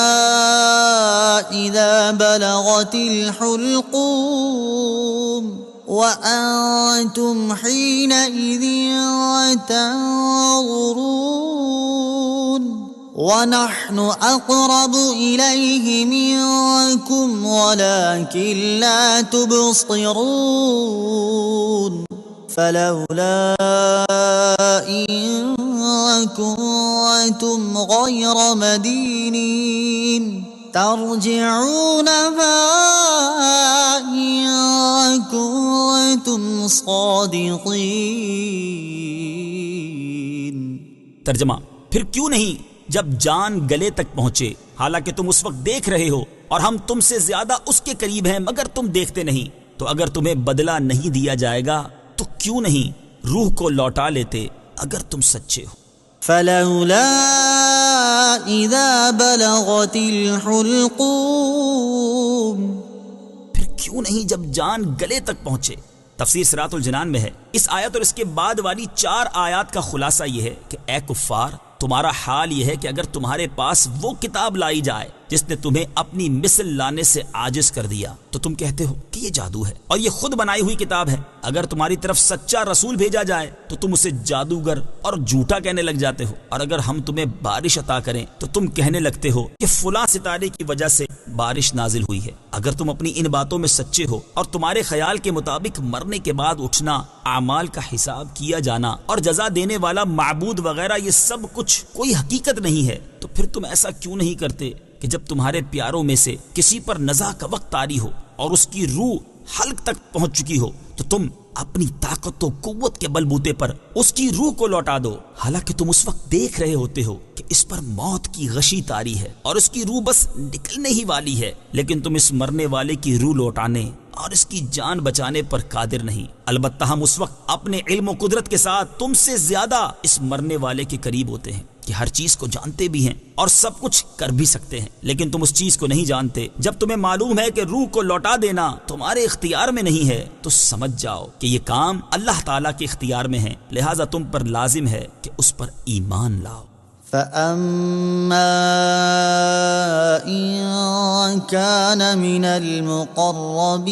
إذا بلغت الحلقوم وأنتم حينئذ تنظرون ونحن أقرب إليه منكم ولكن لا تبصرون فلولا إن كنتم غير مدينين ترجعونها إن كنتم صادقين۔ ترجمہ پھر کیوں نہیں جب جان گلے تک پہنچے حالانکہ تم اس وقت دیکھ رہے ہو اور ہم تم سے زیادہ اس کے قریب ہیں مگر تم دیکھتے نہیں، تو اگر تمہیں بدلہ نہیں دیا جائے گا تو کیوں نہیں روح کو لوٹا لیتے اگر تم سچے ہو۔ فلولا اذا بلغت الحلقوم، پھر کیوں نہیں جب جان گلے تک پہنچے۔ تفسیر صراط الجنان میں ہے اس آیت اور اس کے بعد والی 4 آیات کا خلاصہ یہ ہے کہ اے کفار تمہارا حال یہ ہے کہ اگر تمہارے پاس وہ کتاب لائی جائے جس نے تمہیں اپنی مثل لانے سے عاجز کر دیا تو تم کہتے ہو کہ یہ جادو ہے اور یہ خود بنائی ہوئی کتاب ہے، اگر تمہاری طرف سچا رسول بھیجا جائے تو تم اسے جادوگر اور جھوٹا کہنے لگ جاتے ہو، اور اگر ہم تمہیں بارش عطا کریں تو تم کہنے لگتے ہو کہ فلاں ستارے کی وجہ سے بارش نازل ہوئی ہے۔ اگر تم اپنی ان باتوں میں سچے ہو اور تمہارے خیال کے مطابق مرنے کے بعد اٹھنا، اعمال کا حساب کیا جانا اور جزا دینے والا معبود وغیرہ یہ سب کچھ کوئی حقیقت نہیں ہے، تو پھر تم ایسا کیوں نہیں کرتے کہ جب تمہارے پیاروں میں سے کسی پر نزع کا وقت طاری ہو اور اس کی روح حلق تک پہنچ چکی ہو تو تم اپنی طاقت و قوت کے بلبوتے پر اس کی روح کو لوٹا دو، حالانکہ تم اس وقت دیکھ رہے ہوتے ہو کہ اس پر موت کی غشی طاری ہے اور اس کی روح بس نکلنے ہی والی ہے، لیکن تم اس مرنے والے کی روح لوٹانے اور اس کی جان بچانے پر قادر نہیں۔ البتہ ہم اس وقت اپنے علم و قدرت کے ساتھ تم سے زیادہ اس مرنے والے کے قریب ہوتے ہیں کہ ہر چیز کو جانتے بھی ہیں اور سب کچھ کر بھی سکتے ہیں، لیکن تم اس چیز کو نہیں جانتے۔ جب تمہیں معلوم ہے کہ روح کو لوٹا دینا تمہارے اختیار میں نہیں ہے تو سمجھ جاؤ کہ یہ کام اللہ تعالیٰ کے اختیار میں ہے، لہٰذا تم پر لازم ہے کہ اس پر ایمان لاؤ۔ فَأَمَّا إِن كَانَ مِنَ الْمُقَرَّبِينَ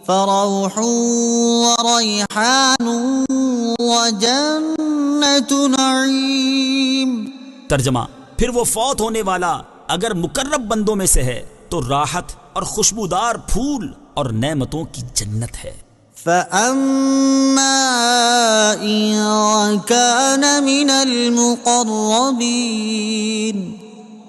فَرَوْحٌ وَرَيْحَانٌ وَجَنَّةُ نَعِيمٍ۔ ترجمہ پھر وہ فوت ہونے والا اگر مقرب بندوں میں سے ہے تو راحت اور خوشبودار پھول اور نعمتوں کی جنت ہے۔ فَأَمَّا إِن كَانَ مِنَ الْمُقَرَّبِينَ،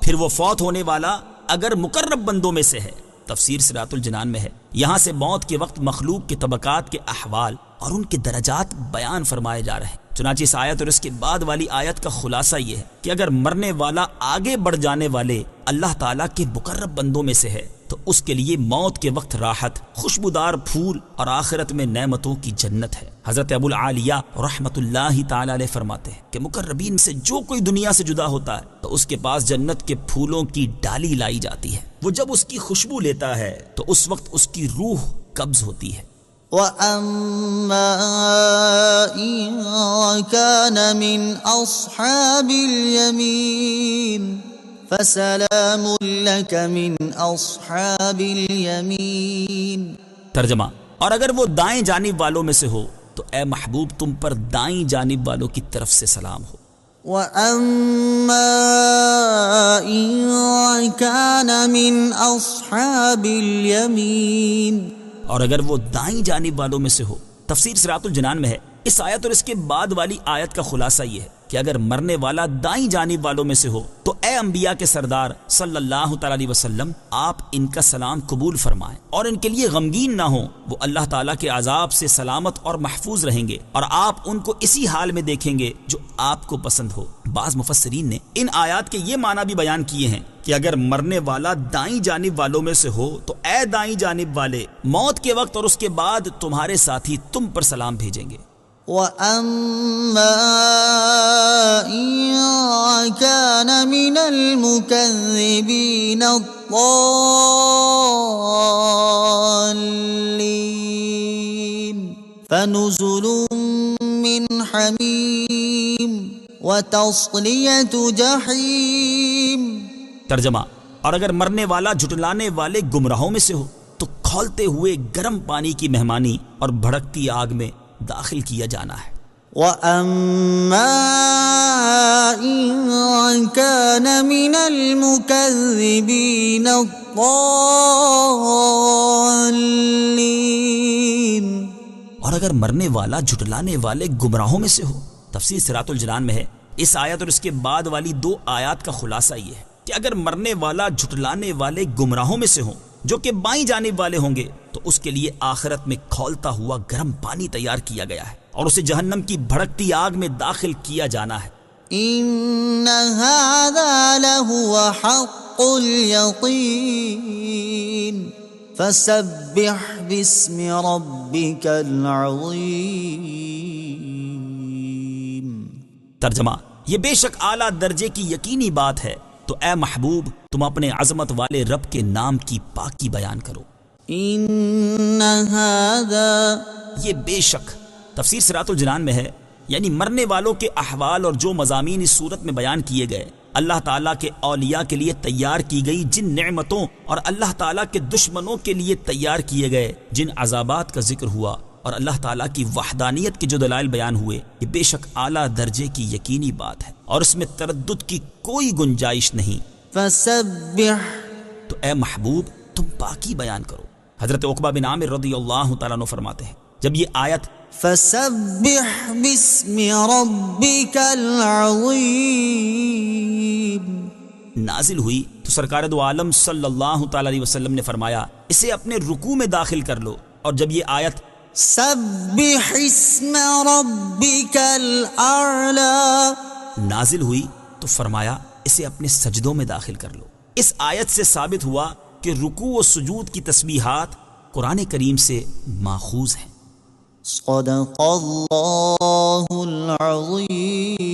پھر وہ فوت ہونے والا اگر مقرب بندوں میں سے ہے۔ تفسیر صراط الجنان میں ہے یہاں سے موت کے وقت مخلوق کے طبقات کے احوال اور ان کے درجات بیان فرمائے جا رہے ہیں۔ چنانچہ اس آیت اور اس کے بعد والی آیت کا خلاصہ یہ ہے کہ اگر مرنے والا آگے بڑھ جانے والے اللہ تعالیٰ کے مقرب بندوں میں سے ہے تو اس کے لیے موت کے وقت راحت، خوشبودار پھول اور آخرت میں نعمتوں کی جنت ہے۔ حضرت ابو العالیہ رحمت اللہ تعالی علیہ فرماتے ہیں کہ مقربین سے جو کوئی دنیا سے جدا ہوتا ہے تو اس کے پاس جنت کے پھولوں کی ڈالی لائی جاتی ہے، وہ جب اس کی خوشبو لیتا ہے تو اس وقت اس کی روح قبض ہوتی ہے۔ وَأَمَّا إِن كَانَ مِنْ أَصْحَابِ الْيَمِينِ فَسَلَامٌ لَكَ مِنْ أَصْحَابِ الْيَمِينِ۔ ترجمہ، اور اگر وہ دائیں جانب والوں میں سے ہو تو اے محبوب تم پر دائیں جانب والوں کی طرف سے سلام ہو۔ وَأَمَّا إِن كَانَ مِنْ أَصْحَابِ الْيَمِينِ، اور اگر وہ دائیں جانب والوں میں سے ہو۔ تفسیر صراط الجنان میں ہے اس آیت اور اس کے بعد والی آیت کا خلاصہ یہ ہے کہ اگر مرنے والا دائیں جانب والوں میں سے ہو تو اے انبیاء کے سردار صلی اللہ تعالی علیہ وسلم آپ ان کا سلام قبول فرمائیں اور ان کے لیے غمگین نہ ہوں، وہ اللہ تعالیٰ کے عذاب سے سلامت اور محفوظ رہیں گے اور آپ ان کو اسی حال میں دیکھیں گے جو آپ کو پسند ہو۔ بعض مفسرین نے ان آیات کے یہ معنی بھی بیان کیے ہیں کہ اگر مرنے والا دائیں جانب والوں میں سے ہو تو اے دائیں جانب والے موت کے وقت اور اس کے بعد تمہارے ساتھی تم پر سلام بھیجیں گے۔ وَأَمَّا إِن كَانَ مِنَ الْمُكَذِّبِينَ الضَّالِّينَ فَنُزُلٌ مِّنْ حَمِيمٍ وَتَصْلِيَةُ جَحِيمٍ۔ ترجمہ، اور اگر مرنے والا جھٹلانے والے گمراہوں میں سے ہو تو کھولتے ہوئے گرم پانی کی مہمانی اور بھڑکتی آگ میں داخل کیا جانا ہے۔ وَأَمَّا إِن كَانَ مِنَ الْمُكَذِّبِينَ الضَّالِّينَ، اور اگر مرنے والا جھٹلانے والے گمراہوں میں سے ہو۔ تفسیر صراط الجنان میں ہے اس آیت اور اس کے بعد والی 2 آیات کا خلاصہ یہ ہے کہ اگر مرنے والا جھٹلانے والے گمراہوں میں سے ہوں جو کہ بائیں جانب والے ہوں گے تو اس کے لیے آخرت میں کھولتا ہوا گرم پانی تیار کیا گیا ہے اور اسے جہنم کی بھڑکتی آگ میں داخل کیا جانا ہے۔ إِنَّ هَذَا لَهُوَ حَقُّ الْيَقِينِ فَسَبِّحْ بِاسْمِ رَبِّكَ الْعَظِيمِ۔ ترجمہ، یہ بے شک اعلیٰ درجے کی یقینی بات ہے تو اے محبوب تم اپنے عظمت والے رب کے نام کی پاکی بیان کرو۔ إِنَّ هَذَا، یہ بے شک تفسیر صراط الجنان میں ہے یعنی مرنے والوں کے احوال اور جو مضامین اس صورت میں بیان کیے گئے اللہ تعالیٰ کے اولیاء کے لیے تیار کی گئی جن نعمتوں اور اللہ تعالیٰ کے دشمنوں کے لیے تیار کیے گئے جن عذابات کا ذکر ہوا اور اللہ تعالیٰ کی وحدانیت کے جو دلائل بیان ہوئے، یہ بے شک اعلیٰ درجے کی یقینی بات ہے اور اس میں تردد کی کوئی گنجائش نہیں۔ فَسَبِّحْ، تو اے محبوب تم پاکی بیان کرو۔ حضرت عقبہ بن عامر رضی اللہ تعالیٰ عنہ فرماتے ہیں جب یہ آیت فَسَبِّحْ بِاسْمِ رَبِّكَ الْعَظِيمِ نازل ہوئی تو سرکار دو عالم صلی اللہ تعالیٰ علیہ وسلم نے فرمایا اسے اپنے رکوع میں داخل کر لو، اور جب یہ آیت سَبِّحِ اسْمَ رَبِّكَ الْأَعْلَى نازل ہوئی تو فرمایا اسے اپنے سجدوں میں داخل کر لو۔ اس آیت سے ثابت ہوا کہ رکوع و سجود کی تسبیحات قرآن کریم سے ماخوذ ہیں۔ صدق اللہ العظیم۔